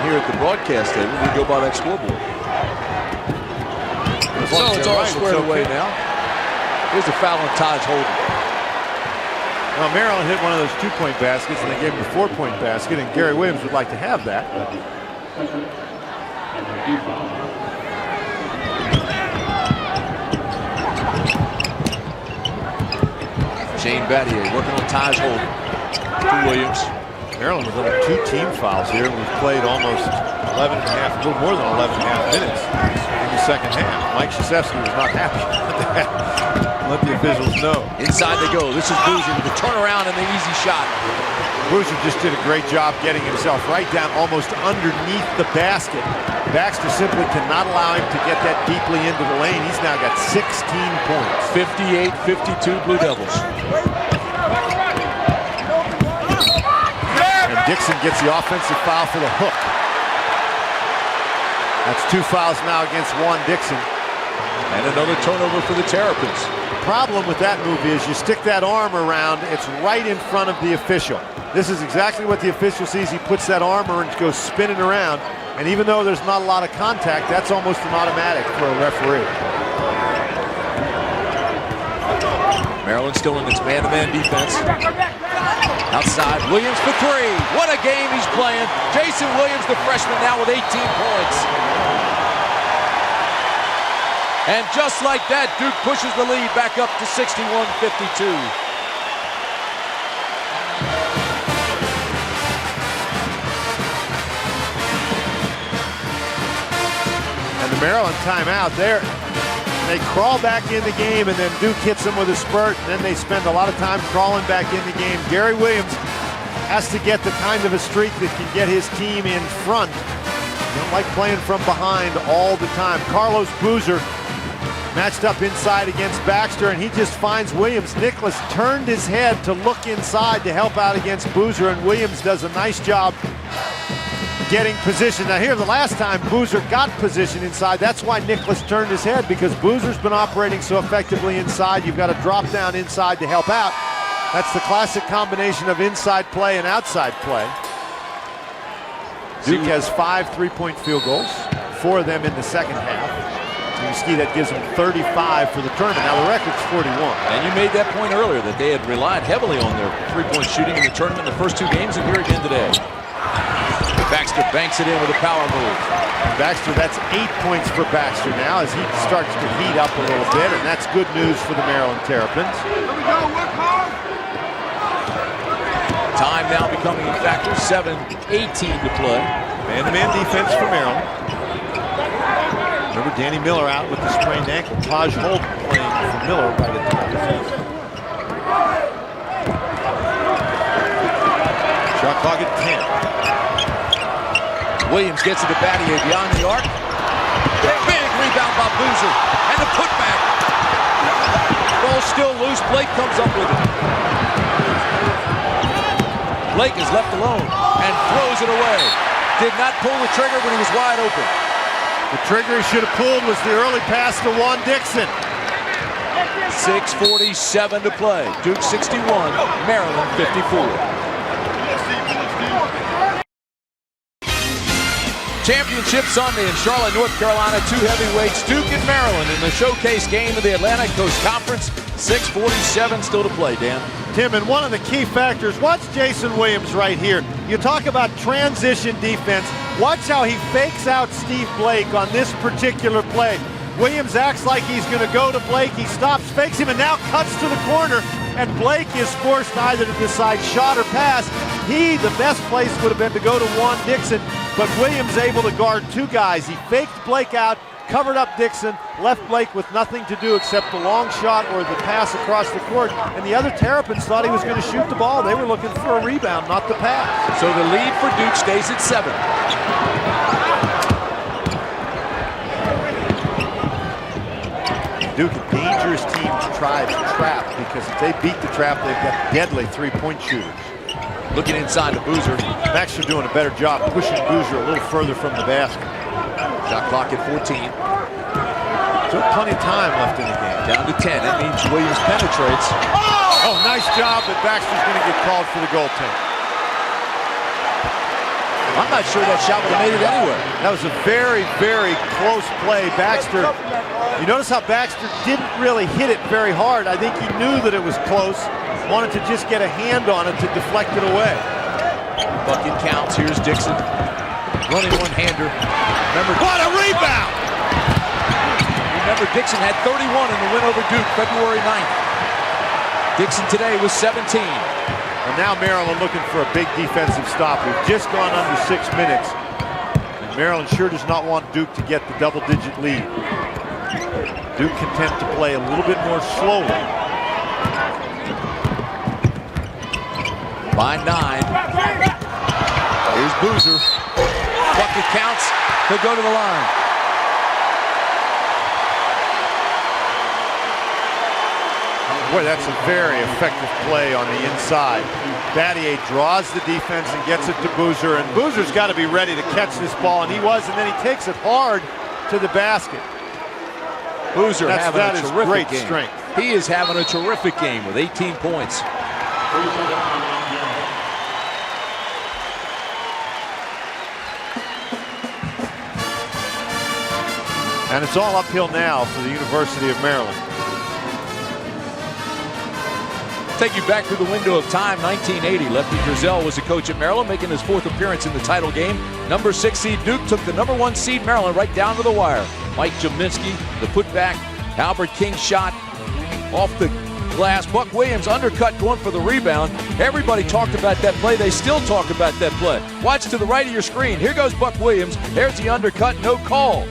here at the broadcast table, we go by that scoreboard. So it's all squared away now. Here's the foul on Taj Holden. Well, Maryland hit one of those two-point baskets, and they gave him a four-point basket, and Gary Williams would like to have that. Shane Battier working on Taj Holden. To Williams. Maryland with only 2 team fouls here. We've played almost 11 and a half, a little more than 11 and a half minutes in the second half. Mike Krzyzewski was not happy with that. Let the officials know. Inside they go. This is Boozer with the turnaround and the easy shot. Boozer just did a great job getting himself right down almost underneath the basket. Baxter simply cannot allow him to get that deeply into the lane. He's now got 16 points. 58-52 Blue Devils. And Dixon gets the offensive foul for the hook. That's 2 fouls now against Juan Dixon. And another turnover for the Terrapins. The problem with that move is you stick that arm around, it's right in front of the official. This is exactly what the official sees. He puts that arm and goes spinning around. And even though there's not a lot of contact, that's almost an automatic for a referee. Maryland still in its man-to-man defense. Outside, Williams for 3. What a game he's playing. Jason Williams, the freshman, now with 18 points. And just like that, Duke pushes the lead back up to 61-52. And the Maryland timeout there. They crawl back in the game, and then Duke hits them with a spurt, and then they spend a lot of time crawling back in the game. Gary Williams has to get the kind of a streak that can get his team in front. They don't like playing from behind all the time. Carlos Boozer matched up inside against Baxter, and he just finds Williams. Nicholas turned his head to look inside to help out against Boozer, and Williams does a nice job getting position. Now here, the last time Boozer got position inside, that's why Nicholas turned his head, because Boozer's been operating so effectively inside. You've got to drop down inside to help out. That's the classic combination of inside play and outside play. Duke has 5 3-point field goals, 4 of them in the second half. You see that gives them 35 for the tournament. Now the record's 41. And you made that point earlier that they had relied heavily on their 3-point shooting in the tournament in the first 2 games, and here again today. Baxter banks it in with a power move. Baxter, that's 8 points for Baxter now as he starts to heat up a little bit, and that's good news for the Maryland Terrapins. Time now becoming a factor, 7:18 to play. Man-to-man defense for Maryland. Remember Danny Miller out with the sprained ankle. Taj Holden playing for Miller by the time. Shot clock at 10. Williams gets it to Battier beyond the arc. Big rebound by Boozer. And the putback. Ball still loose. Blake comes up with it. Blake is left alone and throws it away. Did not pull the trigger when he was wide open. The trigger he should have pulled was the early pass to Juan Dixon. 6:47 to play. Duke 61, Maryland 54. Championship Sunday in Charlotte, North Carolina. 2 heavyweights, Duke and Maryland, in the showcase game of the Atlantic Coast Conference. 6:47 still to play, Dan. Tim, and one of the key factors, watch Jason Williams right here. You talk about transition defense. Watch how he fakes out Steve Blake on this particular play. Williams acts like he's going to go to Blake. He stops, fakes him, and now cuts to the corner. And Blake is forced either to decide shot or pass. The best place would have been to go to Juan Dixon, but Williams able to guard 2 guys. He faked Blake out, covered up Dixon, left Blake with nothing to do except the long shot or the pass across the court. And the other Terrapins thought he was going to shoot the ball. They were looking for a rebound, not the pass. So the lead for Duke stays at 7. Duke a dangerous team to try to trap, because if they beat the trap, they've got deadly three-point shooters. Looking inside to Boozer. Baxter doing a better job pushing Boozer a little further from the basket. Shot clock at 14. Still plenty of time left in the game. Down to 10. That means Williams penetrates. Oh, nice job, but Baxter's going to get called for the goaltender. I'm not sure that shot would have made it anywhere. That was a very, very close play. Baxter, you notice how Baxter didn't really hit it very hard. I think he knew that it was close, wanted to just get a hand on it to deflect it away. Bucket counts. Here's Dixon. Running one-hander. Remember, What a rebound! Remember, Dixon had 31 in the win over Duke February 9th. Dixon today was 17. And now Maryland looking for a big defensive stop. We've just gone under 6 minutes. And Maryland sure does not want Duke to get the double-digit lead. Duke content to play a little bit more slowly. By 9. Here's Boozer. Bucket counts. He'll go to the line. Boy, that's a very effective play on the inside. Battier draws the defense and gets it to Boozer, and Boozer's got to be ready to catch this ball, and he was, and then he takes it hard to the basket. Boozer having a terrific great game. Strength. He is having a terrific game with 18 points. And it's all uphill now for the University of Maryland. Take you back through the window of time, 1980. Lefty Driesell was the coach at Maryland, making his 4th appearance in the title game. Number 6 seed Duke took the number 1 seed Maryland right down to the wire. Mike Jaminski, the putback. Albert King shot off the glass. Buck Williams undercut going for the rebound. Everybody talked about that play. They still talk about that play. Watch to the right of your screen. Here goes Buck Williams. There's the undercut, no call.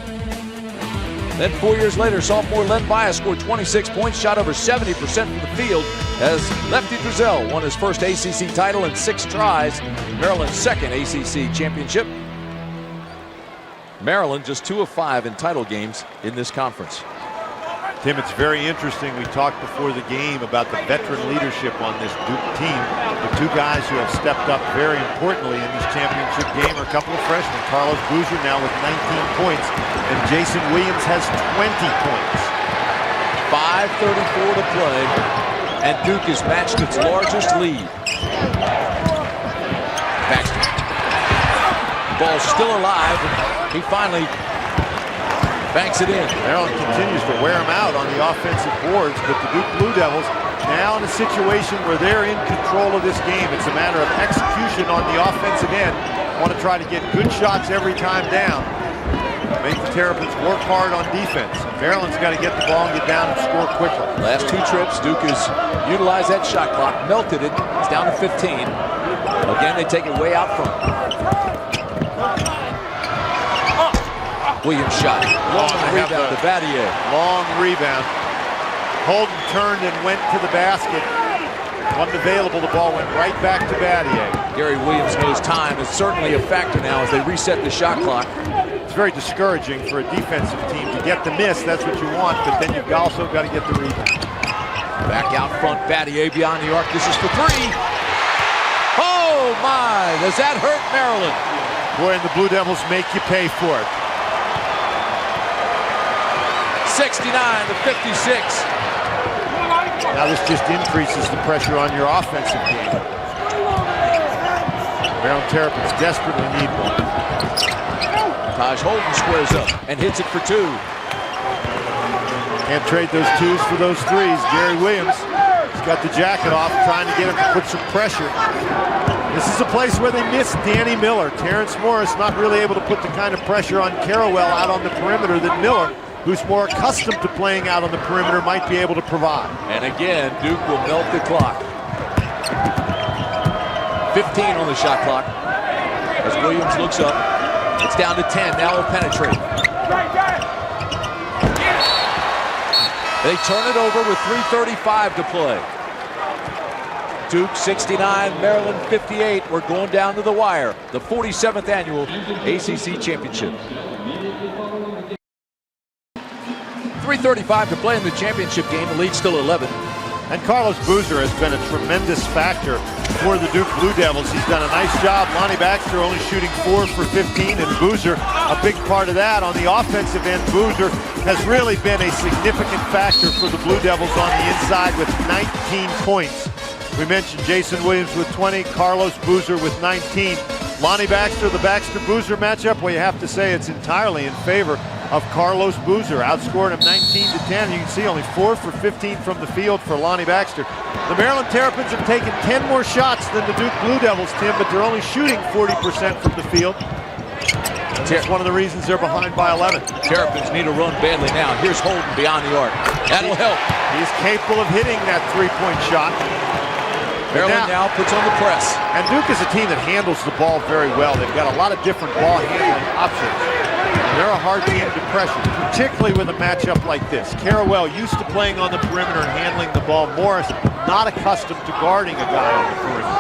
Then 4 years later, sophomore Len Bias scored 26 points, shot over 70% from the field as Lefty Driesell won his first ACC title in 6 tries, Maryland's 2nd ACC championship. Maryland just 2 of 5 in title games in this conference. Tim, it's very interesting. We talked before the game about the veteran leadership on this Duke team. The 2 guys who have stepped up very importantly in this championship game are a couple of freshmen. Carlos Boozer now with 19 points, and Jason Williams has 20 points. 5:34 to play, and Duke has matched its largest lead. Baxter. Ball's still alive. He finally banks it in. Maryland continues to wear them out on the offensive boards, but the Duke Blue Devils now in a situation where they're in control of this game. It's a matter of execution on the offensive end. Want to try to get good shots every time down. Make the Terrapins work hard on defense. Maryland's got to get the ball and get down and score quickly. Last 2 trips, Duke has utilized that shot clock, melted it. It's down to 15. Again, they take it way out front. Williams shot. Long rebound to Battier. Long rebound. Holden turned and went to the basket. Wasn't available. The ball went right back to Battier. Gary Williams knows time is certainly a factor now as they reset the shot clock. It's very discouraging for a defensive team to get the miss. That's what you want, but then you've also got to get the rebound. Back out front, Battier beyond the arc. This is for 3. Oh my, does that hurt Maryland? Boy, and the Blue Devils make you pay for it. 69 to 56. Now this just increases the pressure on your offensive game. Maryland Terrapins desperately need one. Taj Holden squares up and hits it for 2. Can't trade those 2s for those 3s. Gary Williams has got the jacket off, trying to get him to put some pressure. This is a place where they miss Danny Miller. Terrence Morris not really able to put the kind of pressure on Carrawell out on the perimeter that Miller, who's more accustomed to playing out on the perimeter, might be able to provide. And again, Duke will melt the clock. 15 on the shot clock. As Williams looks up, it's down to 10. Now he'll penetrate. They turn it over with 3:35 to play. Duke 69, Maryland 58. We're going down to the wire. The 47th annual ACC Championship. 3:35 to play in the championship game. The lead's still 11. And Carlos Boozer has been a tremendous factor for the Duke Blue Devils. He's done a nice job. Lonnie Baxter only shooting 4 for 15, and Boozer a big part of that. On the offensive end, Boozer has really been a significant factor for the Blue Devils on the inside with 19 points. We mentioned Jason Williams with 20, Carlos Boozer with 19. Lonnie Baxter, the Baxter-Boozer matchup, well, you have to say it's entirely in favor of Carlos Boozer. Outscored him 19-10. You can see only 4 for 15 from the field for Lonnie Baxter. The Maryland Terrapins have taken 10 more shots than the Duke Blue Devils, Tim, but they're only shooting 40% from the field. That's one of the reasons they're behind by 11. Terrapins need a run badly now. Here's Holden beyond the arc. That'll help. He's capable of hitting that three-point shot. Maryland now puts on the press. And Duke is a team that handles the ball very well. They've got a lot of different ball handling options. And they're a hard team to pressure, particularly with a matchup like this. Carrawell used to playing on the perimeter and handling the ball. Morris not accustomed to guarding a guy on the perimeter.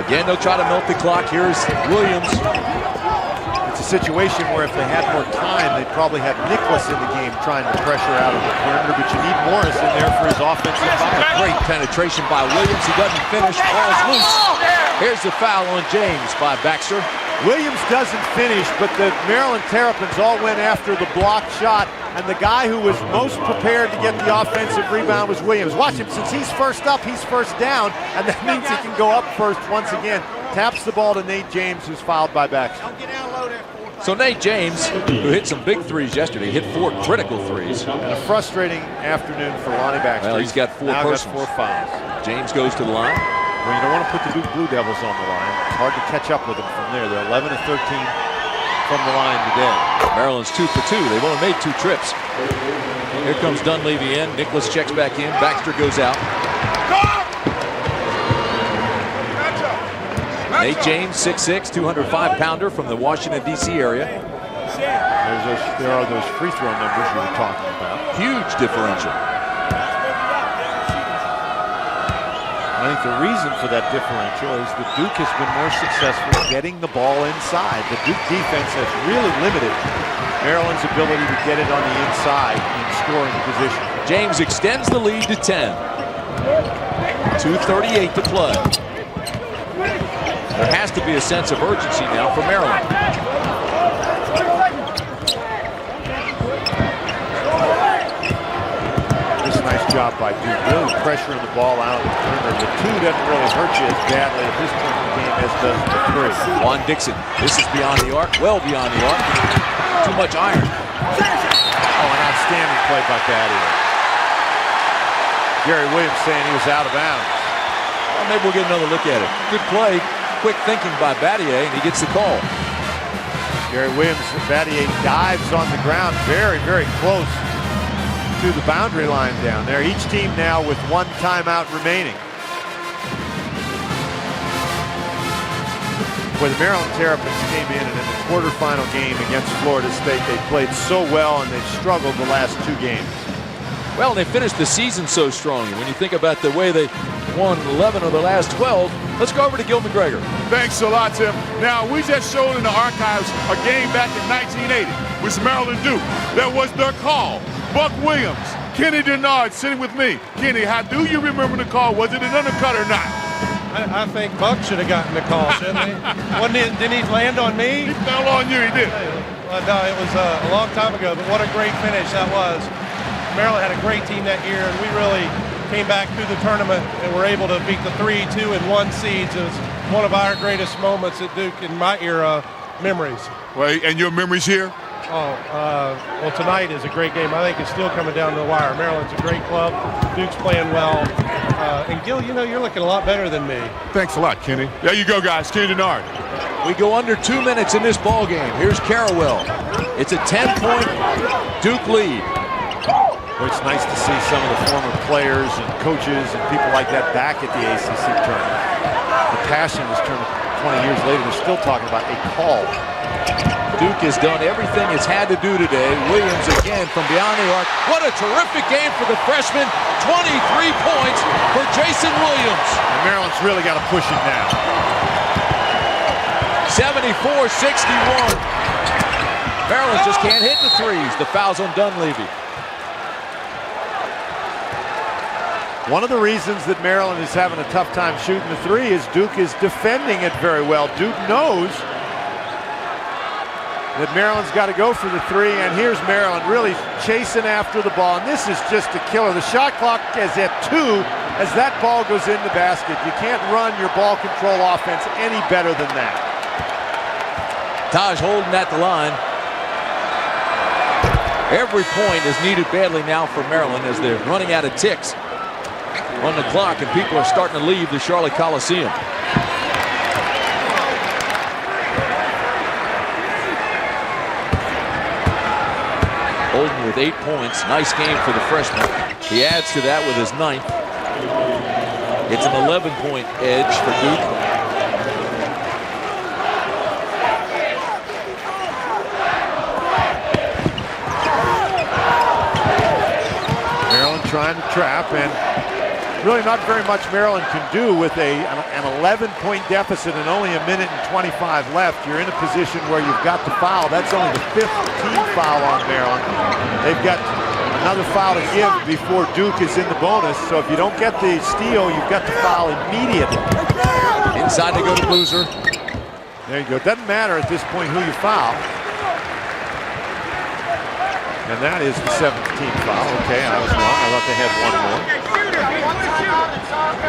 Again, they'll try to milk the clock. Here's Williams. It's a situation where if they had more time, they'd probably have Nicholas in the game trying to pressure out of the perimeter, but you need Morris in there for his offensive fire. Great penetration by Williams. He doesn't finish. Ball's loose. Here's the foul on James by Baxter. Williams doesn't finish, but the Maryland Terrapins all went after the blocked shot, and the guy who was most prepared to get the offensive rebound was Williams. Watch him. Since he's first up, he's first down, and that means he can go up first once again. Taps the ball to Nate James, who's fouled by Baxter. So Nate James, who hit some big threes yesterday, hit 4 critical threes. And a frustrating afternoon for Lonnie Baxter. Well, he's got 4 personals. Got 4 fouls. James goes to the line. Well, you don't want to put the Duke Blue Devils on the line. It's hard to catch up with them from there. They're 11 of 13 from the line today. Maryland's 2 for 2. They've only made 2 trips. Here comes Dunleavy in. Nicholas checks back in. Baxter goes out. Nate James, 6'6", 205-pounder from the Washington, D.C. area. There are those free throw numbers you were talking about. Huge differential. I think the reason for that differential is that Duke has been more successful getting the ball inside. The Duke defense has really limited Maryland's ability to get it on the inside in scoring position. James extends the lead to 10. 2:38 to play. There has to be a sense of urgency now for Maryland. This is a nice job by Duke, really pressuring the ball out of the perimeter. The 2 doesn't really hurt you as badly at this point in the game as does the 3. Juan Dixon, this is beyond the arc, well beyond the arc. Too much iron. Oh, an outstanding play by Battier. Gary Williams saying he was out of bounds. Well, maybe we'll get another look at it. Good play. Quick thinking by Battier, and he gets the call. Gary Williams, Battier dives on the ground very, very close to the boundary line down there. Each team now with 1 timeout remaining. Where the Maryland Terrapins came in and in the quarterfinal game against Florida State, they played so well and they've struggled the last 2 games. Well, they finished the season so strongly. When you think about the way they won 11 of the last 12, let's go over to Gil McGregor. Thanks a lot, Tim. Now, we just showed in the archives a game back in 1980 with Maryland Duke. That was their call. Buck Williams, Kenny Denard sitting with me. Kenny, how do you remember the call? Was it an undercut or not? I think Buck should have gotten the call, shouldn't he? Didn't he land on me? He fell on you, he did. Well, no, it was a long time ago, but what a great finish that was. Maryland had a great team that year, and we really came back through the tournament and were able to beat the 3, 2, and 1 seeds. It was one of our greatest moments at Duke in my era memories. Well, and your memories here? Well, tonight is a great game. I think it's still coming down to the wire. Maryland's a great club. Duke's playing well. And Gil, you know, you're looking a lot better than me. Thanks a lot, Kenny. There you go, guys. Kenny Denard. We go under 2 minutes in this ball game. Here's Carrawell. It's a 10-point Duke lead. Well, it's nice to see some of the former players and coaches and people like that back at the ACC tournament. The passion is turned 20 years later. They're still talking about a call. Duke has done everything it's had to do today. Williams again from beyond the arc. What a terrific game for the freshman. 23 points for Jason Williams. And Maryland's really got to push it now. 74-61. Maryland just can't hit the threes. The foul's on Dunleavy. One of the reasons that Maryland is having a tough time shooting the three is Duke is defending it very well. Duke knows that Maryland's got to go for the three, and here's Maryland really chasing after the ball, and this is just a killer. The shot clock is at 2 as that ball goes in the basket. You can't run your ball control offense any better than that. Taj holding at the line. Every point is needed badly now for Maryland as they're running out of ticks on the clock, and people are starting to leave the Charlotte Coliseum. Holden with 8 points. Nice game for the freshman. He adds to that with his 9th. It's an 11-point edge for Duke. Maryland trying to trap, and really not very much Maryland can do with an 11-point deficit and only a minute and 25 left. You're in a position where you've got to foul. That's only the 5th team foul on Maryland. They've got another foul to give before Duke is in the bonus. So if you don't get the steal, you've got to foul immediately. Inside they go to Boozer. There you go. It doesn't matter at this point who you foul. And that is the 7th team foul. Okay, I was wrong. I thought they had one more.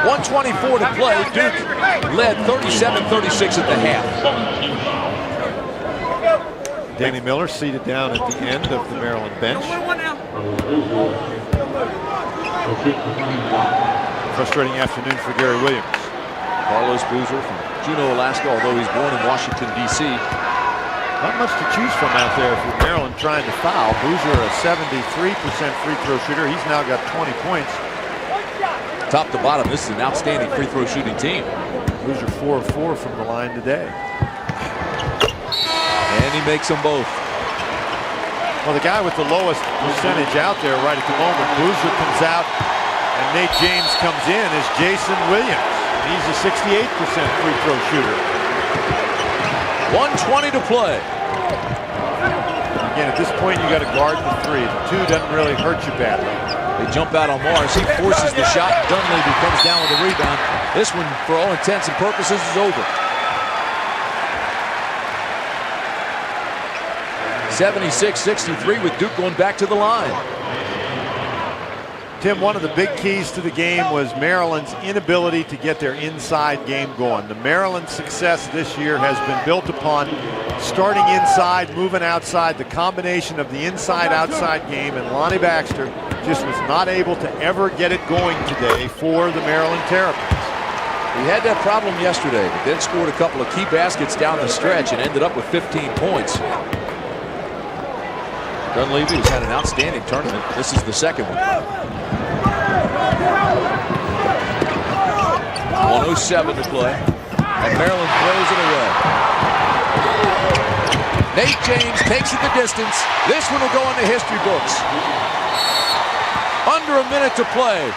1:24 to play. Duke led 37-36 at the half. Danny Miller seated down at the end of the Maryland bench. Frustrating afternoon for Gary Williams. Carlos Boozer from Juneau, Alaska, although he's born in Washington, D.C. Not much to choose from out there if you're Maryland trying to foul. Boozer, a 73% free throw shooter. He's now got 20 points. Top to bottom, this is an outstanding free throw shooting team. Boozer 4 of 4 from the line today. And he makes them both. Well, the guy with the lowest percentage out there right at the moment, Boozer comes out, and Nate James comes in as Jason Williams. He's a 68% free throw shooter. 1:20 to play. Again, at this point, you got to guard the three. The 2 doesn't really hurt you badly. They jump out on Mars. He forces the shot. Dunleavy comes down with a rebound. This one, for all intents and purposes, is over. 76-63 with Duke going back to the line. Tim, one of the big keys to the game was Maryland's inability to get their inside game going. The Maryland success this year has been built upon starting inside, moving outside, the combination of the inside-outside game, and Lonnie Baxter just was not able to ever get it going today for the Maryland Terrapins. He had that problem yesterday, but then scored a couple of key baskets down the stretch and ended up with 15 points. Dunleavy has had an outstanding tournament. This is the second one. 1:07 to play, and Maryland throws it away. Nate James takes it the distance. This one will go in the history books. Under a minute to play.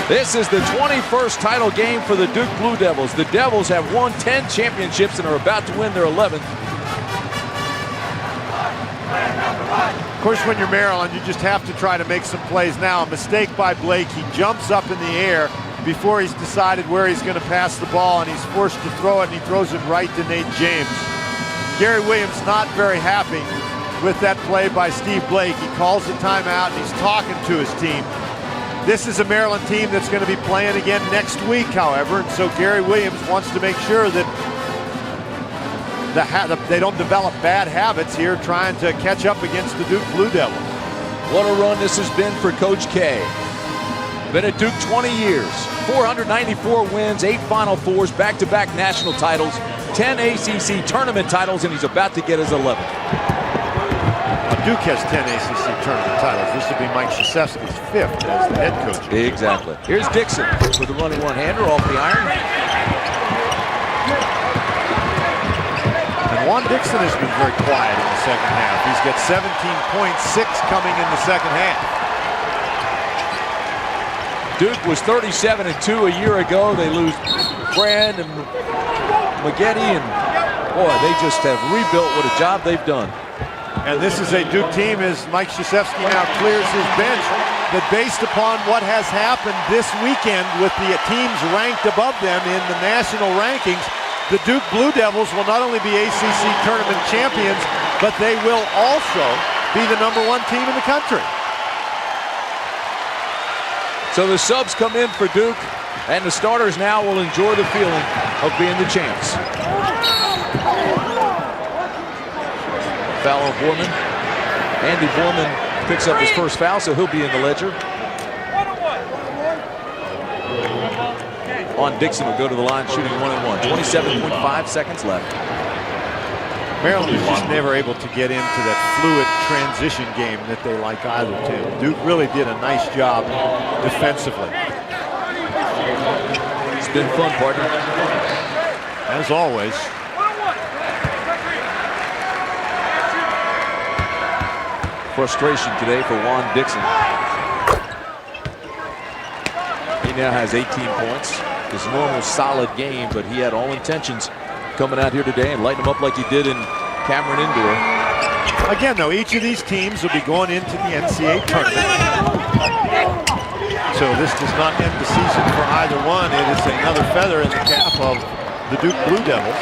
This is the 21st title game for the Duke Blue Devils. The Devils have won 10 championships and are about to win their 11th. Of course, when you're Maryland, you just have to try to make some plays now. A mistake by Blake. He jumps up in the air before he's decided where he's going to pass the ball, and he's forced to throw it, and he throws it right to Nate James. Gary Williams not very happy with that play by Steve Blake. He calls the timeout, and he's talking to his team. This is a Maryland team that's going to be playing again next week, however, and so Gary Williams wants to make sure that they don't develop bad habits here trying to catch up against the Duke Blue Devils. What a run this has been for Coach K. Been at Duke 20 years, 494 wins, 8 Final Fours, back-to-back national titles, 10 ACC tournament titles, and he's about to get his 11th. Duke has 10 ACC tournament titles. This would be Mike Krzyzewski's 5th as the head coach. Exactly. Here's Dixon with a running one-hander off the iron. And Juan Dixon has been very quiet in the second half. He's got 17.6 coming in the second half. Duke was 37-2 a year ago. They lose Brand and McGetty, and boy, they just have rebuilt. What a job they've done. And this is a Duke team, as Mike Krzyzewski now clears his bench, that based upon what has happened this weekend with the teams ranked above them in the national rankings, the Duke Blue Devils will not only be ACC tournament champions, but they will also be the #1 team in the country. So the subs come in for Duke, and the starters now will enjoy the feeling of being the champs. Foul on Borman. Andy Borman picks up his first foul, so he'll be in the ledger. Juan Dixon will go to the line shooting 1-1. 27.5 seconds left. Maryland is just never able to get into that fluid transition game that they like either team. Duke really did a nice job defensively. It's been fun, partner. As always. Frustration today for Juan Dixon. He now has 18 points. His normal solid game, but he had all intentions coming out here today and lighting them up like he did in Cameron Indoor. Again, though, each of these teams will be going into the NCAA Tournament. So this does not end the season for either one. It is another feather in the cap of the Duke Blue Devils.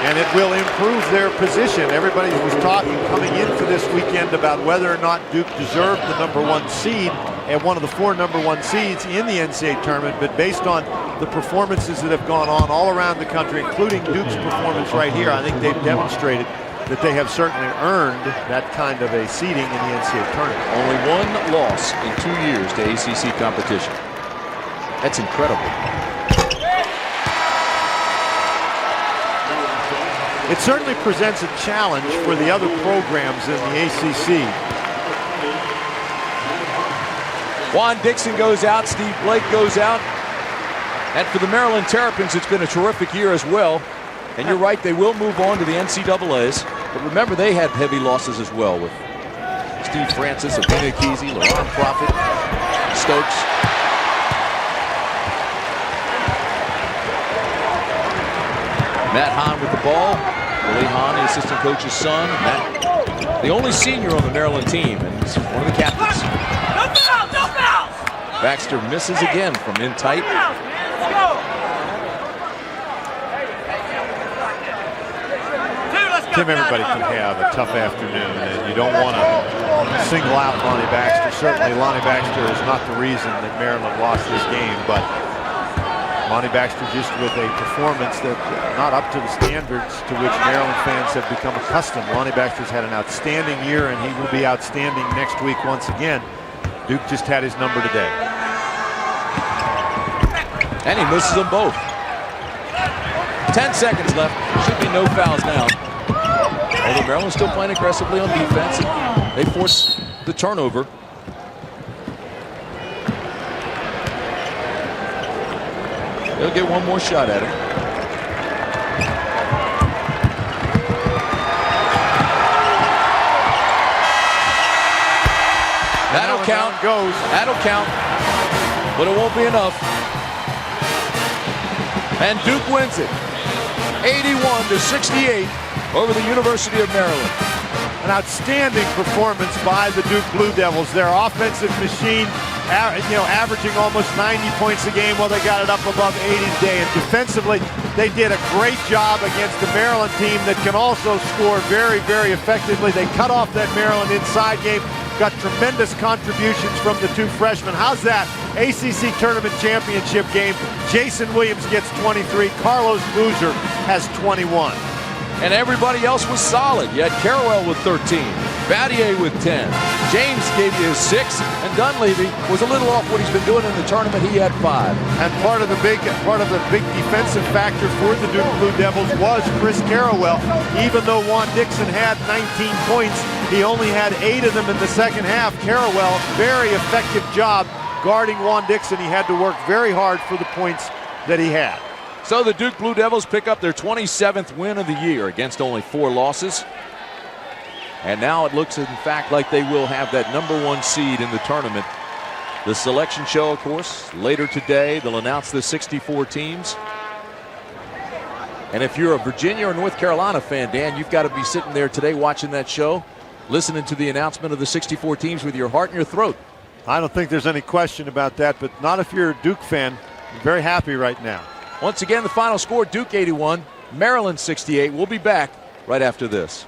And it will improve their position. Everybody was talking coming into this weekend about whether or not Duke deserved the #1 seed and one of the 4 #1 seeds in the NCAA tournament, but based on the performances that have gone on all around the country, including Duke's performance right here, I think they've demonstrated that they have certainly earned that kind of a seeding in the NCAA tournament. Only 1 loss in 2 years to ACC competition. That's incredible. It certainly presents a challenge for the other programs in the ACC. Juan Dixon goes out, Steve Blake goes out. And for the Maryland Terrapins, it's been a terrific year as well. And you're right, they will move on to the NCAAs. But remember, they had heavy losses as well with Steve Francis, Abina Kesey, LaRon Prophet, Stokes. Matt Hahn with the ball. Willie Hahn, the assistant coach's son. Matt, the only senior on the Maryland team, and he's one of the captains. Baxter misses again from in tight. Tim, everybody can have a tough afternoon, and you don't want to single out Lonnie Baxter. Certainly, Lonnie Baxter is not the reason that Maryland lost this game, but Lonnie Baxter just with a performance that not up to the standards to which Maryland fans have become accustomed. Lonnie Baxter's had an outstanding year, and he will be outstanding next week once again. Duke just had his number today. And he misses them both. 10 seconds left. Should be no fouls now. Although Maryland's still playing aggressively on defense. They force the turnover. They'll get one more shot at it. That'll count. That'll count. But it won't be enough. And Duke wins it. 81-68 over the University of Maryland. An outstanding performance by the Duke Blue Devils. Their offensive machine, averaging almost 90 points a game while they got it up above 80 today. And defensively, they did a great job against the Maryland team that can also score very, very effectively. They cut off that Maryland inside game. Got tremendous contributions from the 2 freshmen. How's that? ACC Tournament Championship game. Jason Williams gets 23. Carlos Boozer has 21. And everybody else was solid. You had Carrawell with 13. Battier with 10. James gave you his 6. And Dunleavy was a little off what he's been doing in the tournament. He had 5. And part of the big defensive factor for the Duke Blue Devils was Chris Carrawell. Even though Juan Dixon had 19 points, he only had 8 of them in the second half. Carrawell, very effective job guarding Juan Dixon. He had to work very hard for the points that he had. So the Duke Blue Devils pick up their 27th win of the year against only 4 losses. And now it looks, in fact, like they will have that #1 seed in the tournament The selection show, of course, later today. They'll announce the 64 teams. And if you're a Virginia or North Carolina fan, Dan, you've got to be sitting there today watching that show, listening to the announcement of the 64 teams with your heart in your throat. I don't think there's any question about that, but not if you're a Duke fan. I'm very happy right now. Once again, the final score, Duke 81, Maryland 68. We'll be back right after this.